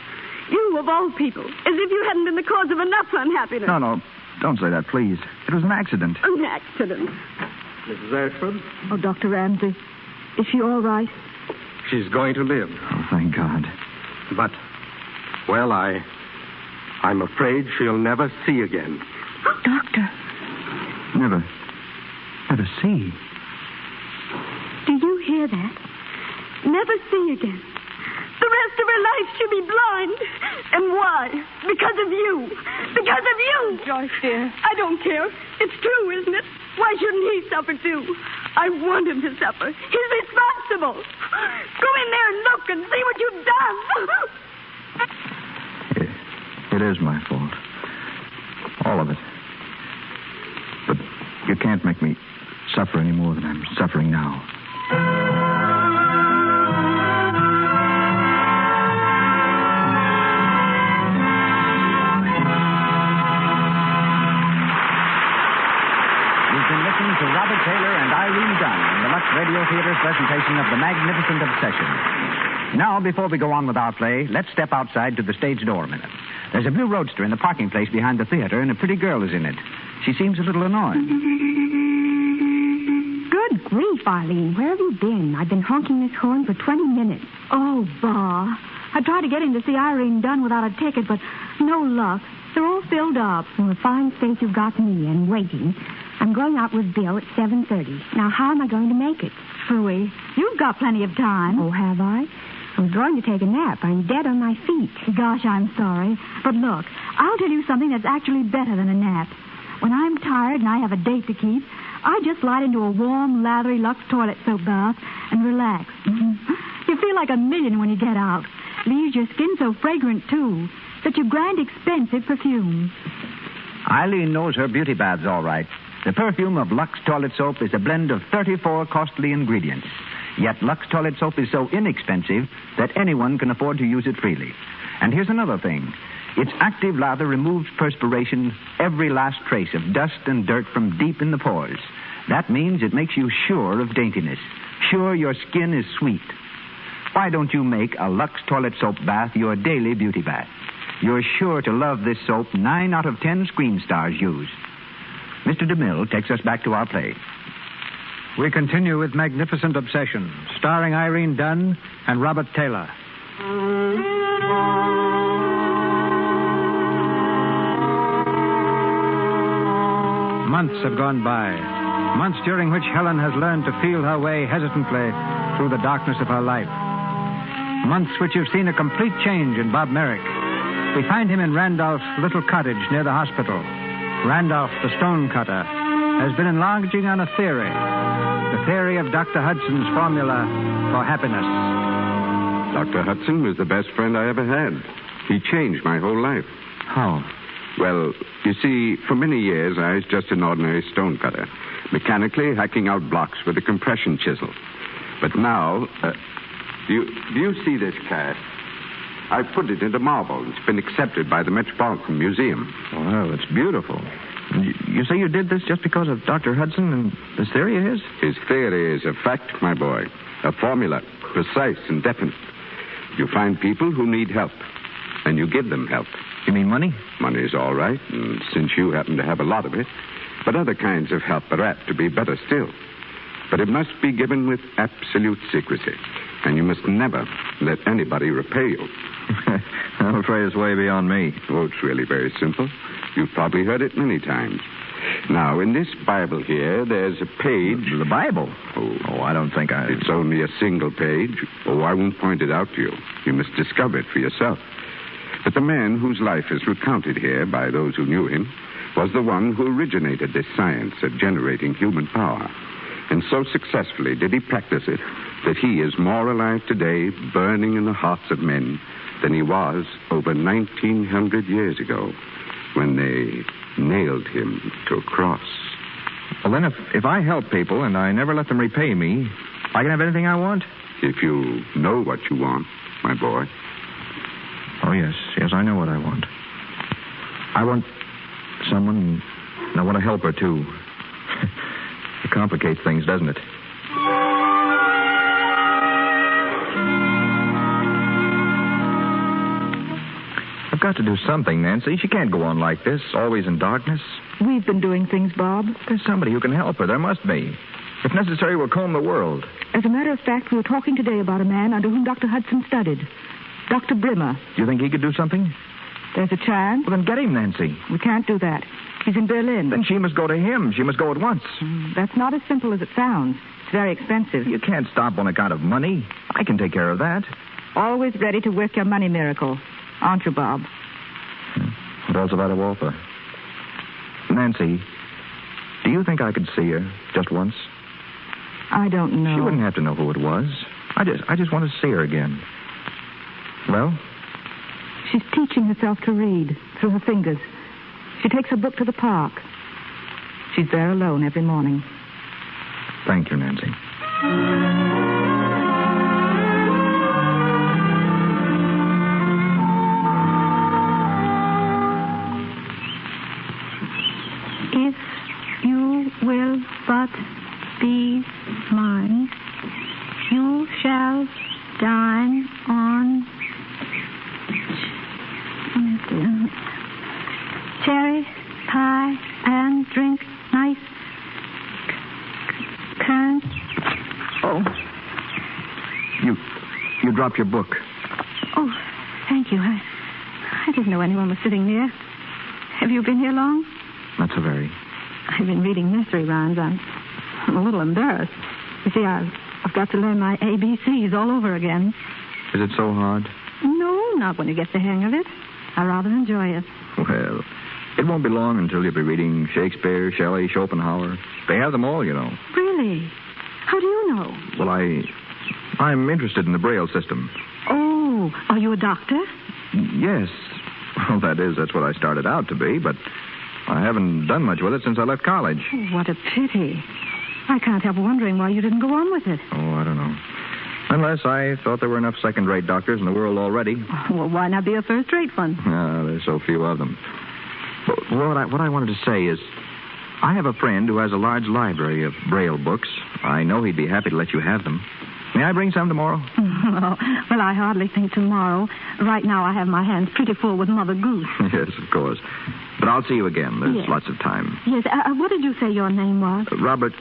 You, of all people. As if you hadn't been the cause of enough unhappiness. No. Don't say that, please. It was an accident. An accident. Mrs. Ashford? Oh, Dr. Ramsey. Is she all right? She's going to live. Oh, thank God. But, well, I'm afraid she'll never see again. Doctor. Never see. Do you hear that? Never see again. The rest of her life she'll be blind. And why? Because of you. Because of you. Joyce, dear. I don't care. It's true, isn't it? Why shouldn't he suffer too? I want him to suffer. He's responsible. Go in there and look and see what you've done. It is my fault. All of it. But you can't make me suffer any more than I'm suffering now. listen to Robert Taylor and Irene Dunne in the Lux Radio Theater's presentation of The Magnificent Obsession. Now, before we go on with our play, let's step outside to the stage door a minute. There's a blue roadster in the parking place behind the theater, and a pretty girl is in it. She seems a little annoyed. Good grief, Eileen. Where have you been? I've been honking this horn for 20 minutes. Oh, bah. I tried to get in to see Irene Dunne without a ticket, but no luck. They're all filled up. Well, a fine state you've got me in, waiting. I'm going out with Bill at 7:30. Now, how am I going to make it? Phooey. You've got plenty of time. Oh, have I? I was going to take a nap. I'm dead on my feet. Gosh, I'm sorry. But look, I'll tell you something that's actually better than a nap. When I'm tired and I have a date to keep, I just slide into a warm, lathery Lux toilet soap bath and relax. You feel like a million when you get out. Leaves your skin so fragrant, too. Such a grand, expensive perfume. Eileen knows her beauty baths all right. The perfume of Lux toilet soap is a blend of 34 costly ingredients. Yet Lux toilet soap is so inexpensive that anyone can afford to use it freely. And here's another thing. Its active lather removes perspiration, every last trace of dust and dirt from deep in the pores. That means it makes you sure of daintiness, sure your skin is sweet. Why don't you make a Lux toilet soap bath your daily beauty bath? You're sure to love this soap 9 out of 10 screen stars use. Mr. DeMille takes us back to our play. We continue with Magnificent Obsession, starring Irene Dunne and Robert Taylor. Months have gone by. Months during which Helen has learned to feel her way hesitantly through the darkness of her life. Months which have seen a complete change in Bob Merrick. We find him in Randolph's little cottage near the hospital. Randolph, the stonecutter, has been enlarging on a theory. The theory of Dr. Hudson's formula for happiness. Dr. Hudson was the best friend I ever had. He changed my whole life. How? Well, you see, for many years I was just an ordinary stonecutter, mechanically hacking out blocks with a compression chisel. But now, do you see this cast? I put it into marble. It's been accepted by the Metropolitan Museum. Well, it's beautiful. You say you did this just because of Dr. Hudson and this theory of his? His theory is a fact, my boy. A formula, precise and definite. You find people who need help, and you give them help. You mean money? Money's all right, and since you happen to have a lot of it. But other kinds of help are apt to be better still. But it must be given with absolute secrecy. And you must never let anybody repay you. I'm afraid it's way beyond me. Oh, it's really very simple. You've probably heard it many times. Now, in this Bible here, there's a page... The Bible? Oh, I don't think I... It's only a single page. Oh, I won't point it out to you. You must discover it for yourself. But the man whose life is recounted here by those who knew him was the one who originated this science of generating human power. And so successfully did he practice it that he is more alive today, burning in the hearts of men, than he was over 1,900 years ago when they nailed him to a cross. Well, then, if I help people and I never let them repay me, I can have anything I want? If you know what you want, my boy. Oh, yes, I know what I want. I want someone, and I want to help her, too. It complicates things, doesn't it? I've got to do something, Nancy. She can't go on like this, always in darkness. We've been doing things, Bob. There's somebody who can help her. There must be. If necessary, we'll comb the world. As a matter of fact, we were talking today about a man under whom Dr. Hudson studied. Dr. Brimmer. Do you think he could do something? There's a chance. Well, then get him, Nancy. We can't do that. He's in Berlin. Then she must go to him. She must go at once. That's not as simple as it sounds. It's very expensive. You can't stop on account of money. I can take care of that. Always ready to work your money miracle. Aren't you, Bob? What else have I to offer? Nancy, do you think I could see her just once? I don't know. She wouldn't have to know who it was. I just want to see her again. Well? She's teaching herself to read through her fingers. She takes her book to the park. She's there alone every morning. Thank you, Nancy. If you thou wilt but be mine, you shall dine on cherry pie and drink nice currants. Oh. You dropped your book. Oh, thank you. I didn't know anyone was sitting near. Have you been here long? Not so very. I've been reading nursery rhymes. I'm a little embarrassed. You see, I've got to learn my ABCs all over again. Is it so hard? No, not when you get the hang of it. I rather enjoy it. Well, it won't be long until you'll be reading Shakespeare, Shelley, Schopenhauer. They have them all, you know. Really? How do you know? Well, I'm interested in the Braille system. Oh, are you a doctor? Yes. Well, that's what I started out to be, but I haven't done much with it since I left college. Oh, what a pity. I can't help wondering why you didn't go on with it. Oh, I don't know. Unless I thought there were enough second-rate doctors in the world already. Well, why not be a first-rate one? There's so few of them. But what I wanted to say is, I have a friend who has a large library of Braille books. I know he'd be happy to let you have them. May I bring some tomorrow? Well, I hardly think tomorrow. Right now I have my hands pretty full with Mother Goose. Yes, of course. But I'll see you again. There's Yes. lots of time. Yes, what did you say your name was? Robert.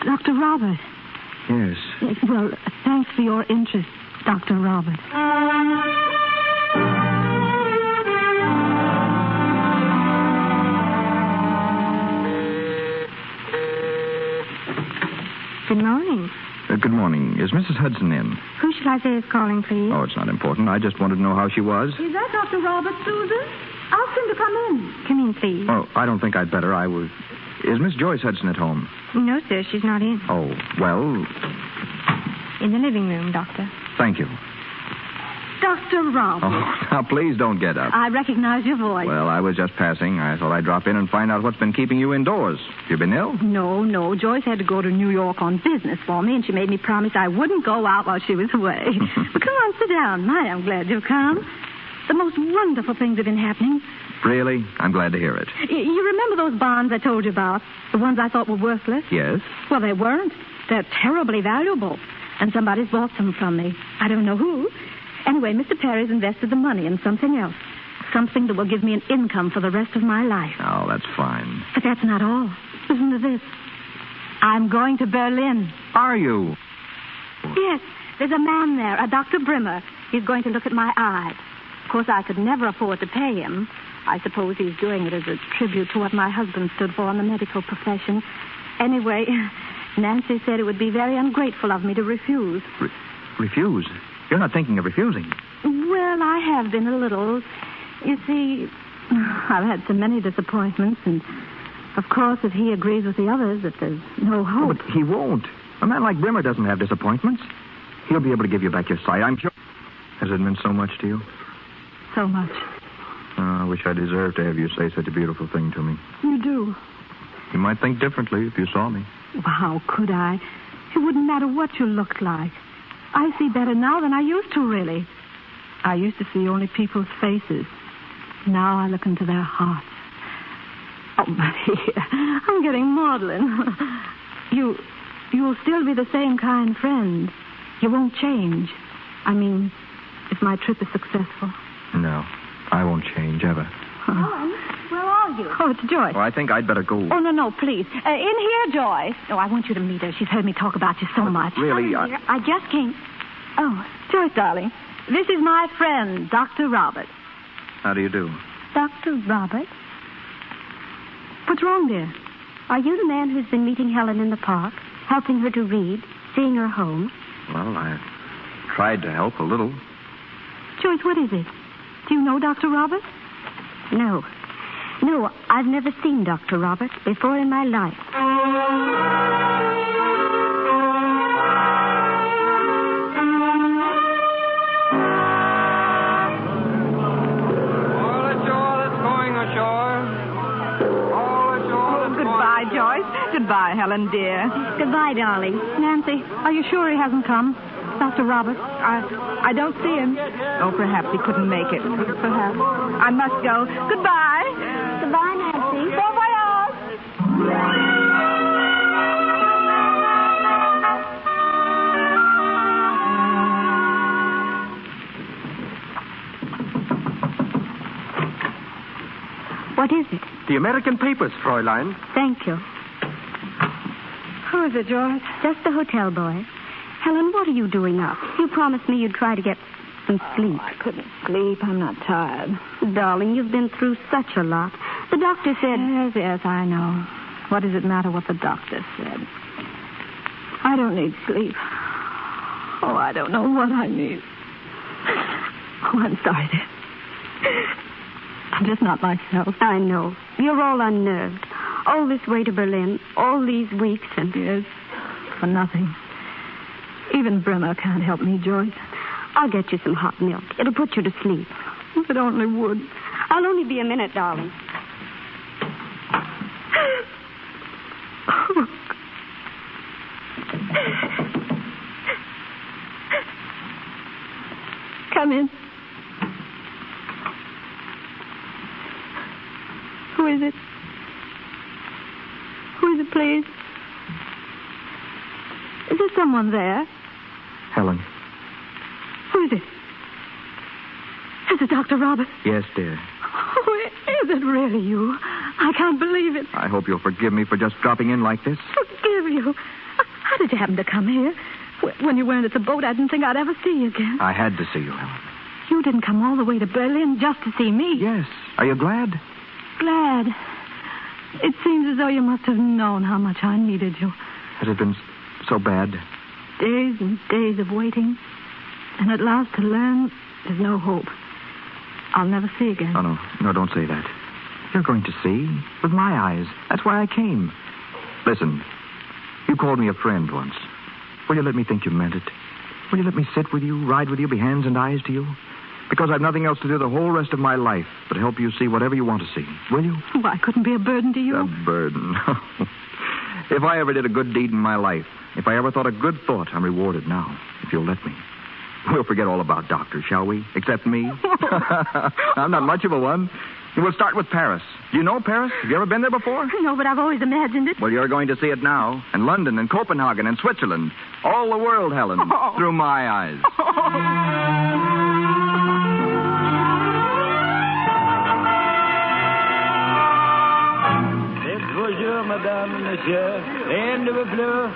Dr. Robert. Yes. Yes, well, thanks for your interest, Dr. Robert. Good morning. Good morning. Is Mrs. Hudson in? Who shall I say is calling, please? Oh, it's not important. I just wanted to know how she was. Is that Dr. Robert, Susan? Ask him to come in. Come in, please. Oh, I don't think I'd better. Is Miss Joyce Hudson at home? No, sir, she's not in. Oh, well, In the living room, Doctor. thank you. Dr. Robert. Oh, now, please don't get up. I recognize your voice. Well, I was just passing. I thought I'd drop in and find out what's been keeping you indoors. You been ill? No. Joyce had to go to New York on business for me, and she made me promise I wouldn't go out while she was away. But come on, sit down. I am glad you've come. The most wonderful things have been happening. Really? I'm glad to hear it. You remember those bonds I told you about? The ones I thought were worthless? Yes? Well, they weren't. They're terribly valuable. And somebody's bought them from me. I don't know who. Anyway, Mr. Perry's invested the money in something else. Something that will give me an income for the rest of my life. Oh, that's fine. But that's not all. Listen to this. I'm going to Berlin. Are you? Yes. There's a man there, a Dr. Brimmer. He's going to look at my eye. Of course, I could never afford to pay him. I suppose he's doing it as a tribute to what my husband stood for in the medical profession. Anyway, Nancy said it would be very ungrateful of me to refuse. Refuse? You're not thinking of refusing. Well, I have been a little. You see, I've had so many disappointments, and of course, if he agrees with the others that there's no hope. Oh, but he won't. A man like Brimmer doesn't have disappointments. He'll be able to give you back your sight, I'm sure. Has it meant so much to you? So much. I wish I deserved to have you say such a beautiful thing to me. You do? You might think differently if you saw me. Well, how could I? It wouldn't matter what you looked like. I see better now than I used to, really. I used to see only people's faces. Now I look into their hearts. Oh, but here, I'm getting maudlin. You'll still be the same kind friend. You won't change. I mean, if my trip is successful. No, I won't change ever. Helen, where are you? Oh, it's Joyce. Well, I think I'd better go. Oh, no, please. In here, Joyce. No, I want you to meet her. She's heard me talk about you so much. Really, I just came. Oh, Joyce, darling. This is my friend, Dr. Robert. How do you do? Dr. Robert? What's wrong, dear? Are you the man who's been meeting Helen in the park, helping her to read, seeing her home? Well, I tried to help a little. Joyce, what is it? Do you know Dr. Robert? No, I've never seen Dr. Robert before in my life. Goodbye, Joyce. Goodbye, Helen, dear. Goodbye, darling. Nancy, are you sure he hasn't come? Dr. Robert? I don't see him. Oh, perhaps he couldn't make it. Perhaps. I must go. Goodbye. Goodbye, Nancy. Bon voyage. The American papers, Fräulein. Thank you. Who is it, George? Just the hotel boy. Helen, what are you doing up? You promised me you'd try to get some sleep. I couldn't sleep. I'm not tired. Darling, you've been through such a lot. The doctor said... Yes, I know. What does it matter what the doctor said? I don't need sleep. Oh, I don't know what I need. Oh, I'm sorry, dear. I'm just not myself. I know. You're all unnerved. All this way to Berlin, all these weeks, and... Yes, for nothing. Even Brimmer can't help me, Joyce. I'll get you some hot milk. It'll put you to sleep. If it only would. I'll only be a minute, darling. Come in. Who is it? Who is it, please? Is there someone there? Helen. Who is it? Is it Dr. Robert? Yes, dear. Oh, is it really you? I can't believe it. I hope you'll forgive me for just dropping in like this. Forgive you? How did you happen to come here? When you weren't at the boat, I didn't think I'd ever see you again. I had to see you, Helen. You didn't come all the way to Berlin just to see me. Yes. Are you glad? Glad. It seems as though you must have known how much I needed you. Has it been so bad? Days and days of waiting. And at last to learn there's no hope. I'll never see again. Oh, no. No, don't say that. You're going to see. With my eyes. That's why I came. Listen. You called me a friend once. Will you let me think you meant it? Will you let me sit with you, ride with you, be hands and eyes to you? Because I've nothing else to do the whole rest of my life but help you see whatever you want to see. Will you? Well, I couldn't be a burden to you. A burden. If I ever did a good deed in my life, if I ever thought a good thought, I'm rewarded now, if you'll let me. We'll forget all about doctors, shall we? Except me. I'm not much of a one. We'll start with Paris. Do you know Paris? Have you ever been there before? No, but I've always imagined it. Well, you're going to see it now. And London and Copenhagen and Switzerland. All the world, Helen. Through my eyes. Bonjour, madame and monsieur. End of a blue.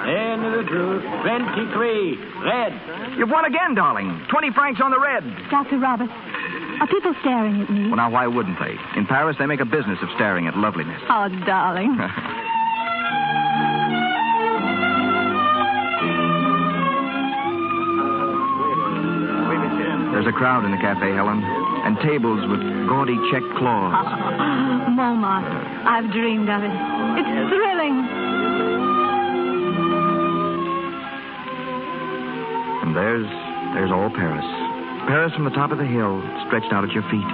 End of a blue. 23. Red. You've won again, darling. 20 francs on the red. Dr. Robert, are people staring at me? Well, now, why wouldn't they? In Paris, they make a business of staring at loveliness. Oh, darling. There's a crowd in the cafe, Helen, and tables with gaudy check cloths. Montmartre. I've dreamed of it. It's thrilling. And there's all Paris. Paris from the top of the hill, stretched out at your feet.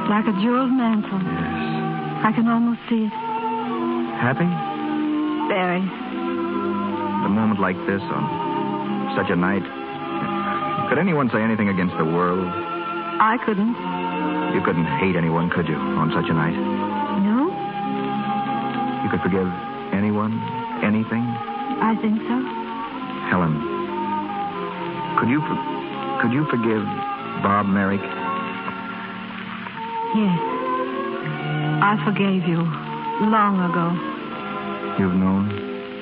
Like a jeweled mantle. Yes. I can almost see it. Happy? Very. A moment like this on such a night. Could anyone say anything against the world? I couldn't. You couldn't hate anyone, could you, on such a night? No? You could forgive anyone, anything? I think so. Helen, could you forgive Bob Merrick? Yes. I forgave you long ago. You've known?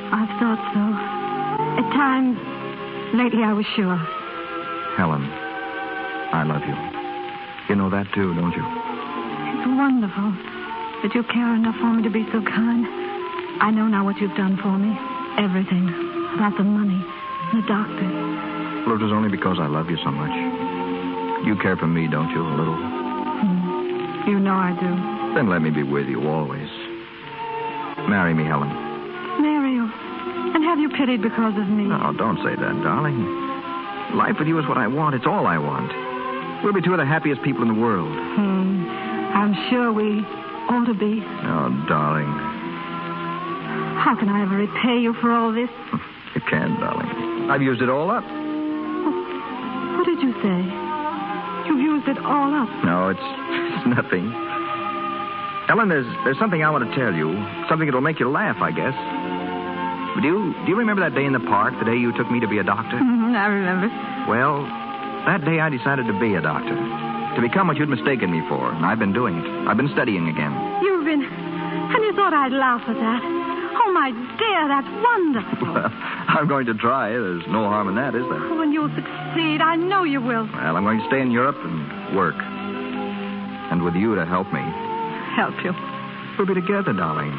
I've thought so. At times, lately I was sure. Helen, I love you. You know that too, don't you? It's wonderful that you care enough for me to be so kind. I know now what you've done for me. Everything. About the money, the doctor. Well, it was only because I love you so much. You care for me, don't you, a little? You know I do. Then let me be with you always. Marry me, Helen. Marry you. And have you pitied because of me? No, don't say that, darling. Life with you is what I want. It's all I want. We'll be two of the happiest people in the world. I'm sure we ought to be. Oh, darling. How can I ever repay you for all this? You can't, darling. I've used it all up. What did you say? You've used it all up. No, it's nothing. Helen, there's something I want to tell you. Something that'll make you laugh, I guess. Do you remember that day in the park, the day you took me to be a doctor? I remember. Well, that day I decided to be a doctor. to become what you'd mistaken me for. And I've been doing it. I've been studying again. You've been... And you thought I'd laugh at that. Oh, my dear, that's wonderful. Well, I'm going to try. There's no harm in that, is there? Oh, and you'll succeed. I know you will. Well, I'm going to stay in Europe and work. And with you to help me. Help you? We'll be together, darling.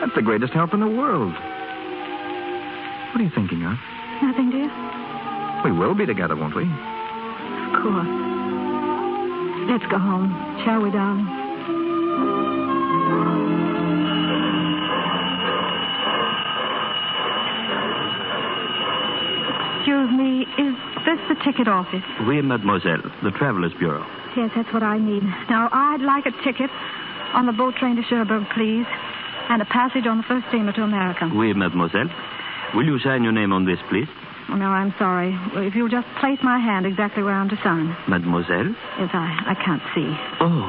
That's the greatest help in the world. What are you thinking of? Nothing, dear. We will be together, won't we? Of course. Let's go home, shall we, darling? Excuse me, is this the ticket office? Oui, mademoiselle. The Travelers Bureau. Yes, that's what I need. Now, I'd like a ticket on the boat train to Cherbourg, please, and a passage on the first steamer to America. Oui, mademoiselle. Will you sign your name on this, please? Oh, no, I'm sorry. If you'll just place my hand exactly where I'm to sign. Mademoiselle? Yes, I can't see. Oh,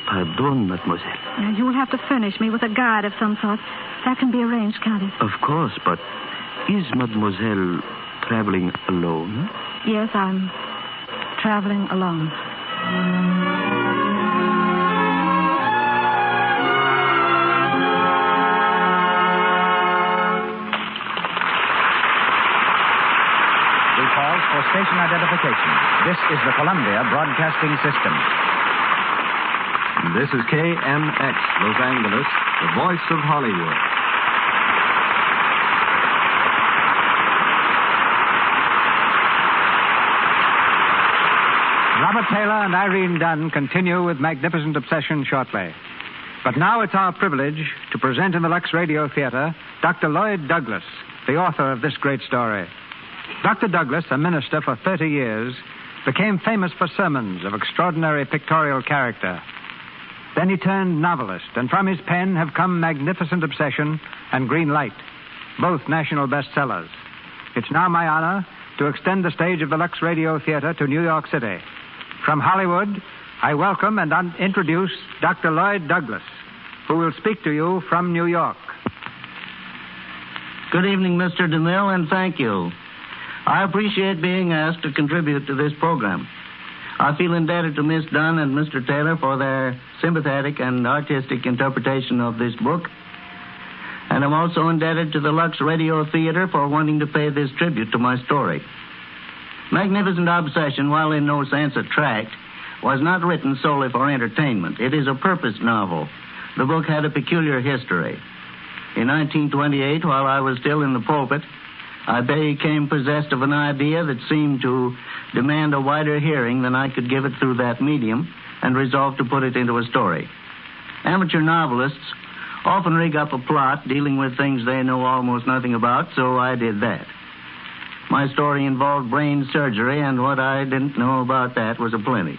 pardon, mademoiselle. Now, you'll have to furnish me with a guide of some sort. That can be arranged, can't it? Of course, but is mademoiselle traveling alone? Yes, I'm traveling alone. We pause for station identification. This is the Columbia Broadcasting System. This is KMX, Los Angeles, the voice of Hollywood. Robert Taylor and Irene Dunne continue with Magnificent Obsession shortly. But now it's our privilege to present in the Lux Radio Theater Dr. Lloyd Douglas, the author of this great story. Dr. Douglas, a minister for 30 years, became famous for sermons of extraordinary pictorial character. Then he turned novelist, and from his pen have come Magnificent Obsession and Green Light, both national bestsellers. It's now my honor to extend the stage of the Lux Radio Theater to New York City. From Hollywood, I welcome and introduce Dr. Lloyd Douglas, who will speak to you from New York. Good evening, Mr. DeMille, and thank you. I appreciate being asked to contribute to this program. I feel indebted to Miss Dunne and Mr. Taylor for their sympathetic and artistic interpretation of this book. And I'm also indebted to the Lux Radio Theater for wanting to pay this tribute to my story. Magnificent Obsession, while in no sense a tract, was not written solely for entertainment. It is a purpose novel. The book had a peculiar history. In 1928, while I was still in the pulpit, I became possessed of an idea that seemed to demand a wider hearing than I could give it through that medium, and resolved to put it into a story. Amateur novelists often rig up a plot dealing with things they know almost nothing about, so I did that. My story involved brain surgery, and what I didn't know about that was aplenty.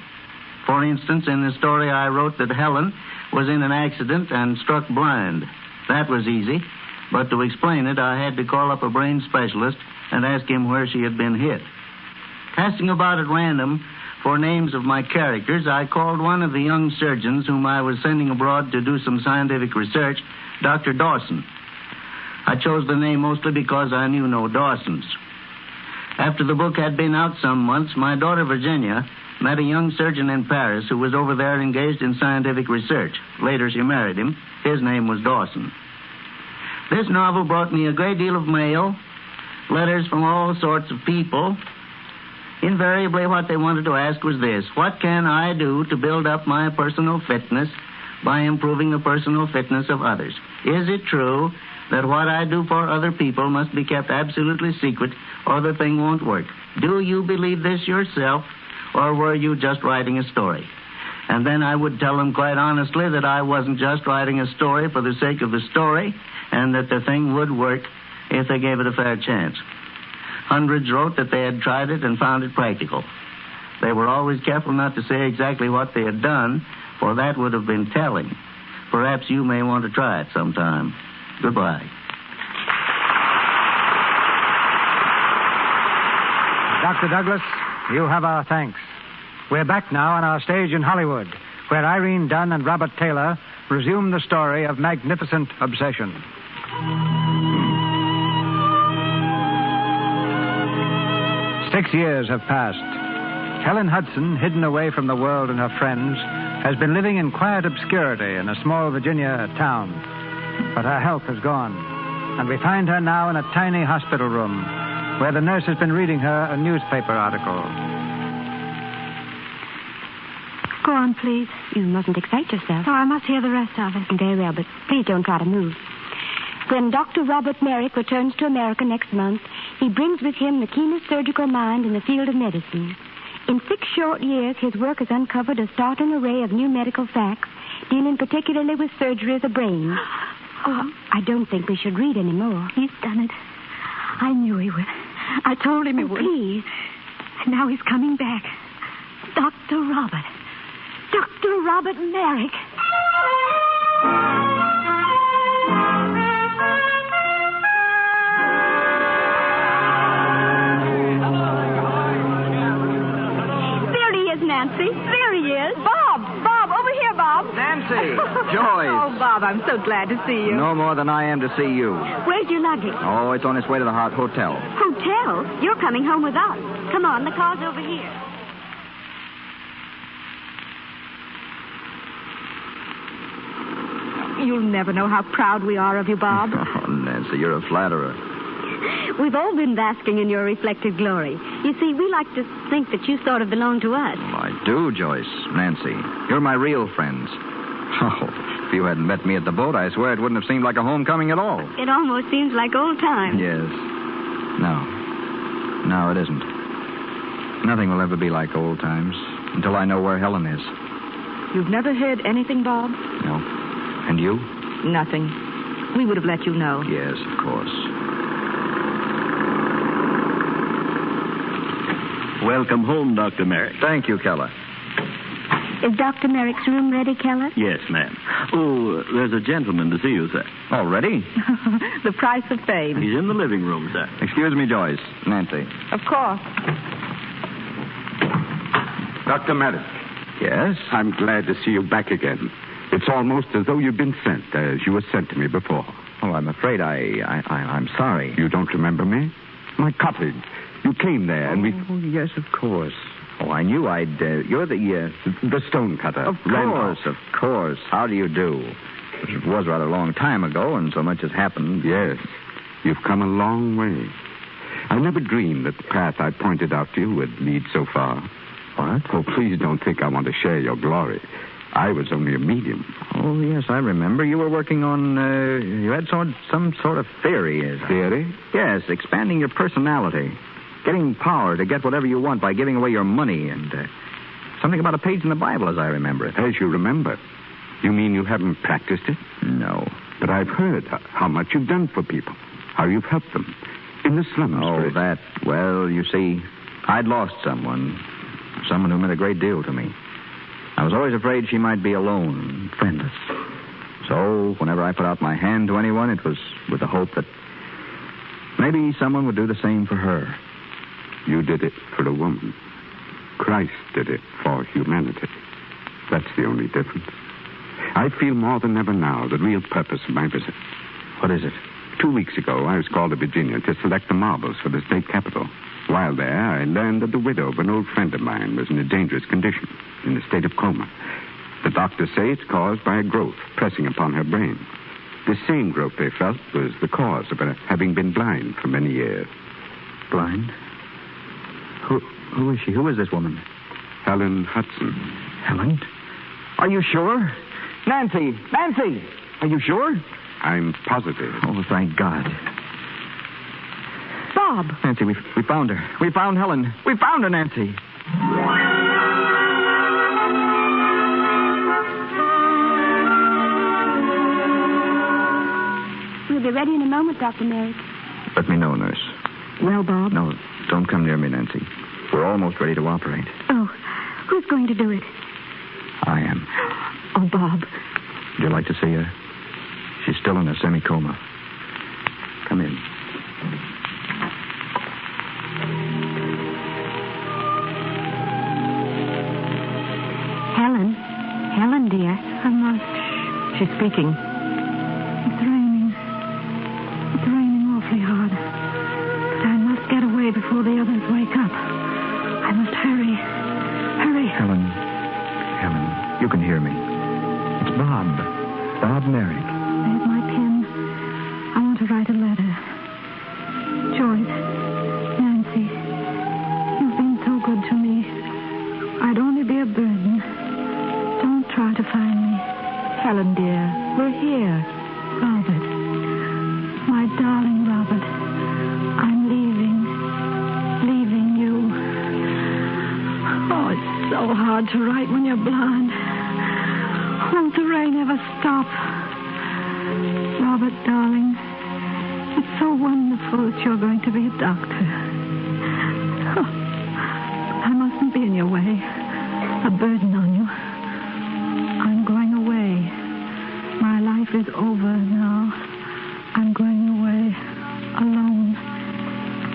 For instance, in the story I wrote that Helen was in an accident and struck blind. That was easy, but to explain it, I had to call up a brain specialist and ask him where she had been hit. Casting about at random for names of my characters, I called one of the young surgeons whom I was sending abroad to do some scientific research, Dr. Dawson. I chose the name mostly because I knew no Dawsons. After the book had been out some months, my daughter Virginia met a young surgeon in Paris who was over there engaged in scientific research. Later, she married him. His name was Dawson. This novel brought me a great deal of mail, letters from all sorts of people. Invariably, what they wanted to ask was this: what can I do to build up my personal fitness by improving the personal fitness of others? Is it true that what I do for other people must be kept absolutely secret or the thing won't work? Do you believe this yourself, or were you just writing a story? And then I would tell them quite honestly that I wasn't just writing a story for the sake of the story, and that the thing would work if they gave it a fair chance. Hundreds wrote that they had tried it and found it practical. They were always careful not to say exactly what they had done, for that would have been telling. Perhaps you may want to try it sometime. Goodbye. Dr. Douglas, you have our thanks. We're back now on our stage in Hollywood, where Irene Dunne and Robert Taylor resume the story of Magnificent Obsession. 6 years have passed. Helen Hudson, hidden away from the world and her friends, has been living in quiet obscurity in a small Virginia town. But her health has gone, and we find her now in a tiny hospital room where the nurse has been reading her a newspaper article. Go on, please. You mustn't excite yourself. Oh, I must hear the rest of it. Very well, but please don't try to move. When Dr. Robert Merrick returns to America next month, he brings with him the keenest surgical mind in the field of medicine. In 6 short years, his work has uncovered a startling array of new medical facts, dealing particularly with surgery of the brain. Oh, I don't think we should read any more. He's done it. I knew he would. I told him he would. Please. And now he's coming back. Dr. Robert. Dr. Robert Merrick. There he is, Nancy. There he is. Bob, over here, Bob. Nancy, Joyce. Oh, Bob, I'm so glad to see you. No more than I am to see you. Where's your luggage? Oh, it's on its way to the hotel. Hotel? You're coming home with us. Come on, the car's over here. You'll never know how proud we are of you, Bob. Oh, Nancy, you're a flatterer. We've all been basking in your reflected glory. You see, we like to think that you sort of belong to us. Well, I do, Joyce. Nancy, you're my real friends. Oh, if you hadn't met me at the boat, I swear it wouldn't have seemed like a homecoming at all. It almost seems like old times. Yes. No, it isn't. Nothing will ever be like old times until I know where Helen is. You've never heard anything, Bob? No. And you? Nothing. We would have let you know. Yes, of course. Welcome home, Dr. Merrick. Thank you, Keller. Is Dr. Merrick's room ready, Keller? Yes, ma'am. Oh, there's a gentleman to see you, sir. Already? The price of fame. He's in the living room, sir. Excuse me, Joyce. Nancy. Of course. Dr. Merrick. Yes? I'm glad to see you back again. It's almost as though you've been sent, as you were sent to me before. Oh, I'm afraid I'm sorry. You don't remember me? My cottage. You came there and we... Oh, yes, of course. Oh, I knew I'd... you're the stone cutter. Of course. How do you do? It was rather a long time ago, and so much has happened. Yes. You've come a long way. I never dreamed that the path I pointed out to you would lead so far. What? Oh, please don't think I want to share your glory. I was only a medium. Oh, yes, I remember. You were working on, you had some sort of theory. Theory? Yes, expanding your personality. Getting power to get whatever you want by giving away your money and something about a page in the Bible, as I remember it. As you remember? You mean you haven't practiced it? No. But I've heard how much you've done for people, how you've helped them in the slums. Oh, that. Well, you see, I'd lost someone who meant a great deal to me. I was always afraid she might be alone, friendless. So, whenever I put out my hand to anyone, it was with the hope that maybe someone would do the same for her. You did it for a woman. Christ did it for humanity. That's the only difference. I feel more than ever now the real purpose of my visit. What is it? 2 weeks ago, I was called to Virginia to select the marbles for the state capitol. While there, I learned that the widow of an old friend of mine was in a dangerous condition, in a state of coma. The doctors say it's caused by a growth pressing upon her brain. The same growth, they felt, was the cause of her having been blind for many years. Blind? Who is she? Who is this woman? Helen Hudson. Helen? Are you sure? Nancy! Are you sure? I'm positive. Oh, thank God. Bob! Nancy, we found her. We found Helen. We found her, Nancy. We'll be ready in a moment, Dr. Merrick. Let me know, nurse. Well, Bob? No, don't come near me, Nancy. We're almost ready to operate. Oh, who's going to do it? I am. Oh, Bob. Would you like to see her? She's still in a semi-coma. Come in. Helen, dear. I must. She's speaking. It's raining. It's raining awfully hard. But I must get away before the others wake up. I must hurry. can hear me. It's Bob. Bob Merrick. There's my pen. I want to write a letter. Joyce, Nancy, you've been so good to me. I'd only be a burden. Don't try to find me. Helen, dear, we're here. Robert. My darling Robert. I'm leaving. Leaving you. Oh, it's so hard to write when you're blind. Won't the rain ever stop? Robert, darling, it's so wonderful that you're going to be a doctor. Oh, I mustn't be in your way, a burden on you. I'm going away. My life is over now. I'm going away, alone,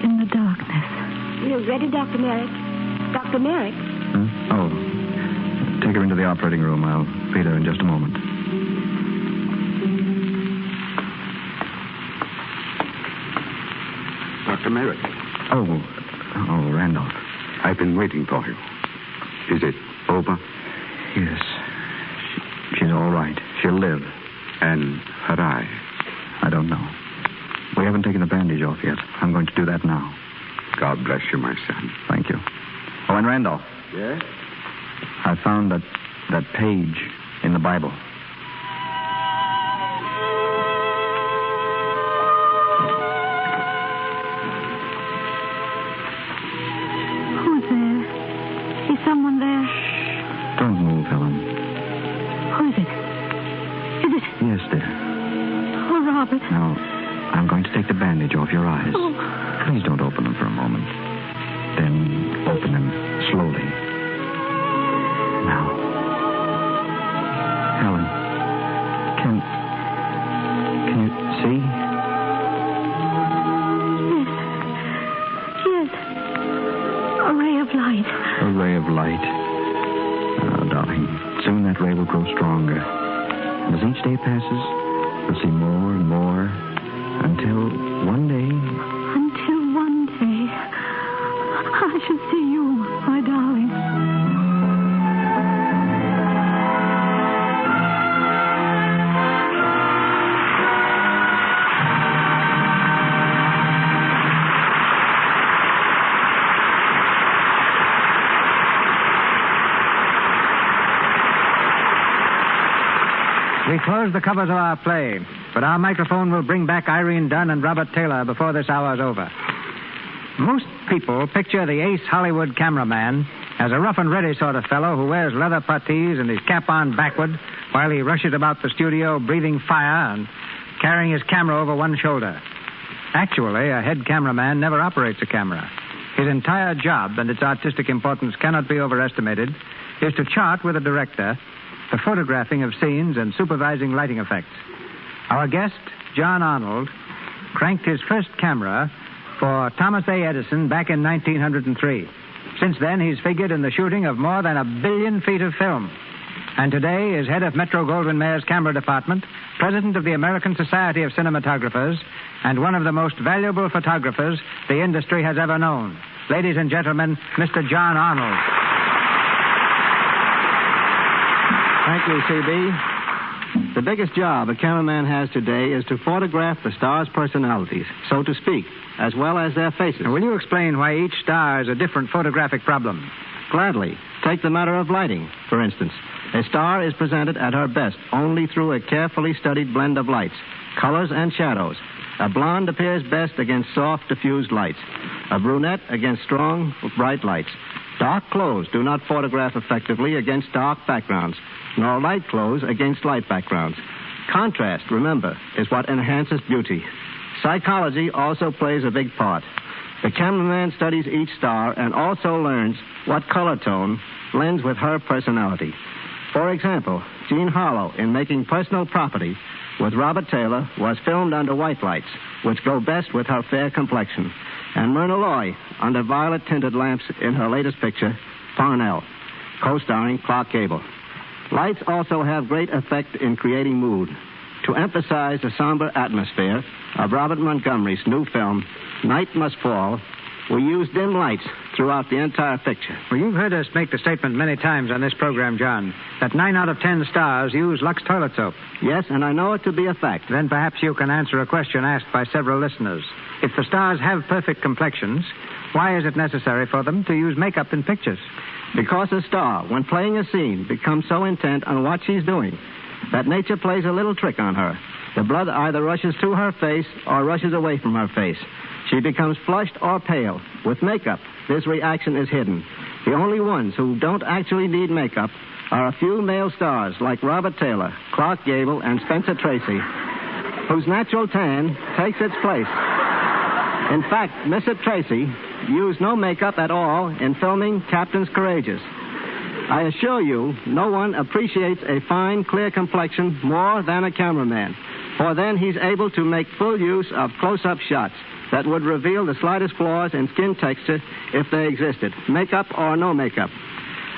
in the darkness. You ready, Dr. Merrick? Dr. Merrick? Oh. Take her into the operating room. I'll feed her in just a moment. Dr. Merrick. Oh, Randolph. I've been waiting for you. Is it over? Yes. She's all right. She'll live. And her eye? I don't know. We haven't taken the bandage off yet. I'm going to do that now. God bless you, my son. Thank you. Oh, and Randolph. Yes? I found that page in the Bible. Who's there? Is someone there? Don't move, Helen. Who is it? Is it? Yes, dear. Oh, Robert. Now, I'm going to take the bandage off your eyes. Oh. Please don't open them for a moment. Then open them slowly. Now. Helen, can you see? Yes. A ray of light. A ray of light. Oh, darling, soon that ray will grow stronger. And as each day passes, you'll see more and more until one day... Until one day, I shall see you, my darling. We close the covers of our play, but our microphone will bring back Irene Dunne and Robert Taylor before this hour's over. Most people picture the ace Hollywood cameraman as a rough and ready sort of fellow who wears leather puttees and his cap on backward while he rushes about the studio breathing fire and carrying his camera over one shoulder. Actually, a head cameraman never operates a camera. His entire job and its artistic importance cannot be overestimated is to chart with a director the photographing of scenes and supervising lighting effects. Our guest, John Arnold, cranked his first camera for Thomas A. Edison back in 1903. Since then, he's figured in the shooting of more than 1 billion feet of film. And today is head of Metro-Goldwyn-Mayer's camera department, president of the American Society of Cinematographers, and one of the most valuable photographers the industry has ever known. Ladies and gentlemen, Mr. John Arnold. Thank you, C.B. The biggest job a cameraman has today is to photograph the stars' personalities, so to speak, as well as their faces. Now, will you explain why each star is a different photographic problem? Gladly. Take the matter of lighting, for instance. A star is presented at her best only through a carefully studied blend of lights, colors, and shadows. A blonde appears best against soft, diffused lights. A brunette against strong, bright lights. Dark clothes do not photograph effectively against dark backgrounds, nor light clothes against light backgrounds. Contrast, remember, is what enhances beauty. Psychology also plays a big part. The cameraman studies each star and also learns what color tone blends with her personality. For example, Jean Harlow, in Making Personal Property with Robert Taylor, was filmed under white lights, which go best with her fair complexion, and Myrna Loy under violet-tinted lamps in her latest picture, Parnell, co-starring Clark Gable. Lights also have great effect in creating mood. To emphasize the somber atmosphere of Robert Montgomery's new film, Night Must Fall, we use dim lights throughout the entire picture. Well, you've heard us make the statement many times on this program, John, that 9 out of 10 stars use Lux toilet soap. Yes, and I know it to be a fact. Then perhaps you can answer a question asked by several listeners. If the stars have perfect complexions, why is it necessary for them to use makeup in pictures? Because a star, when playing a scene, becomes so intent on what she's doing that nature plays a little trick on her. The blood either rushes to her face or rushes away from her face. She becomes flushed or pale. With makeup, this reaction is hidden. The only ones who don't actually need makeup are a few male stars like Robert Taylor, Clark Gable, and Spencer Tracy, whose natural tan takes its place. In fact, Mr. Tracy used no makeup at all in filming Captains Courageous. I assure you, no one appreciates a fine, clear complexion more than a cameraman, for then he's able to make full use of close-up shots that would reveal the slightest flaws in skin texture if they existed, makeup or no makeup.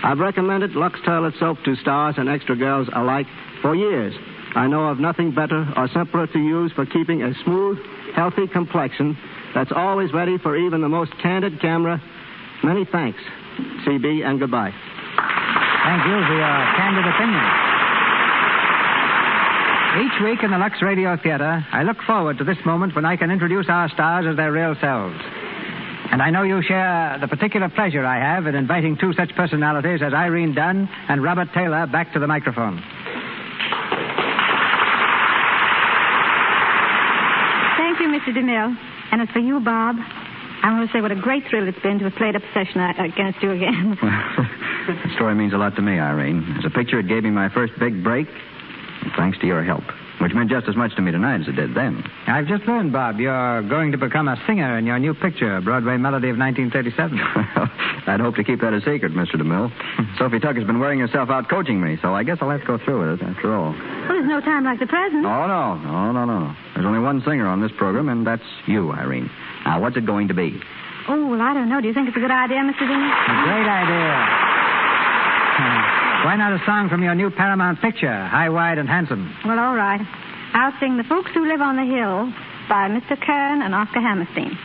I've recommended Lux toilet soap to stars and extra girls alike for years. I know of nothing better or simpler to use for keeping a smooth, healthy complexion that's always ready for even the most candid camera. Many thanks, CB, and goodbye. Thank you for your candid opinion. Each week in the Lux Radio Theater, I look forward to this moment when I can introduce our stars as their real selves. And I know you share the particular pleasure I have in inviting two such personalities as Irene Dunne and Robert Taylor back to the microphone. Thank you, Mr. DeMille. And as for you, Bob, I want to say what a great thrill it's been to have played up a session against you again. The story means a lot to me, Irene. As a picture, it gave me my first big break, and thanks to your help, which meant just as much to me tonight as it did then. I've just learned, Bob, you're going to become a singer in your new picture, Broadway Melody of 1937. I'd hope to keep that a secret, Mr. DeMille. Sophie Tucker's been wearing herself out coaching me, so I guess I'll have to go through with it, after all. Well, there's no time like the present. Oh, no. There's only one singer on this program, and that's you, Irene. Now, what's it going to be? Oh, well, I don't know. Do you think it's a good idea, Mr. DeMille? A great idea. Why not a song from your new Paramount picture, High, Wide, and Handsome? Well, all right. I'll sing The Folks Who Live on the Hill by Mr. Kern and Oscar Hammerstein.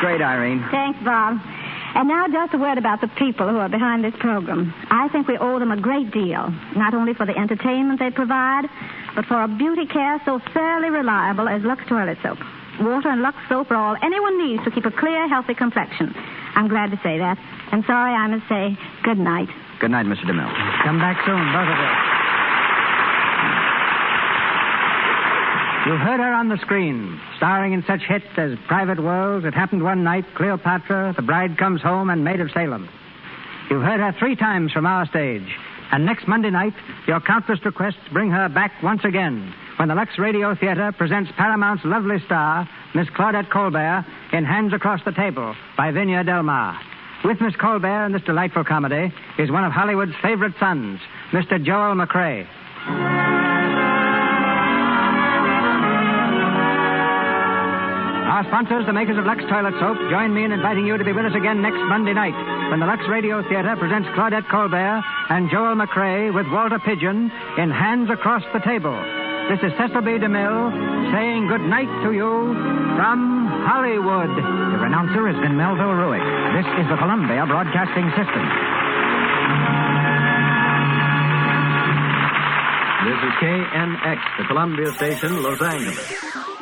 Great, Irene. Thanks, Bob. And now just a word about the people who are behind this program. I think we owe them a great deal, not only for the entertainment they provide, but for a beauty care so thoroughly reliable as Lux toilet soap. Water and Lux soap are all anyone needs to keep a clear, healthy complexion. I'm glad to say that. And sorry, I must say good night. Good night, Mr. DeMille. Come back soon, both of you. You've heard her on the screen, starring in such hits as Private Worlds, It Happened One Night, Cleopatra, The Bride Comes Home, and Maid of Salem. You've heard her 3 times from our stage, And next Monday night, your countless requests bring her back once again when the Lux Radio Theater presents Paramount's lovely star, Miss Claudette Colbert, in Hands Across the Table by Vinya Del Mar. With Miss Colbert in this delightful comedy is one of Hollywood's favorite sons, Mr. Joel McCrea. Our sponsors, the makers of Lux Toilet Soap, join me in inviting you to be with us again next Monday night when the Lux Radio Theater presents Claudette Colbert and Joel McCrea with Walter Pidgeon in Hands Across the Table. This is Cecil B. DeMille saying good night to you from Hollywood. The announcer has been Melville Ruick. This is the Columbia Broadcasting System. This is KNX, the Columbia Station, Los Angeles.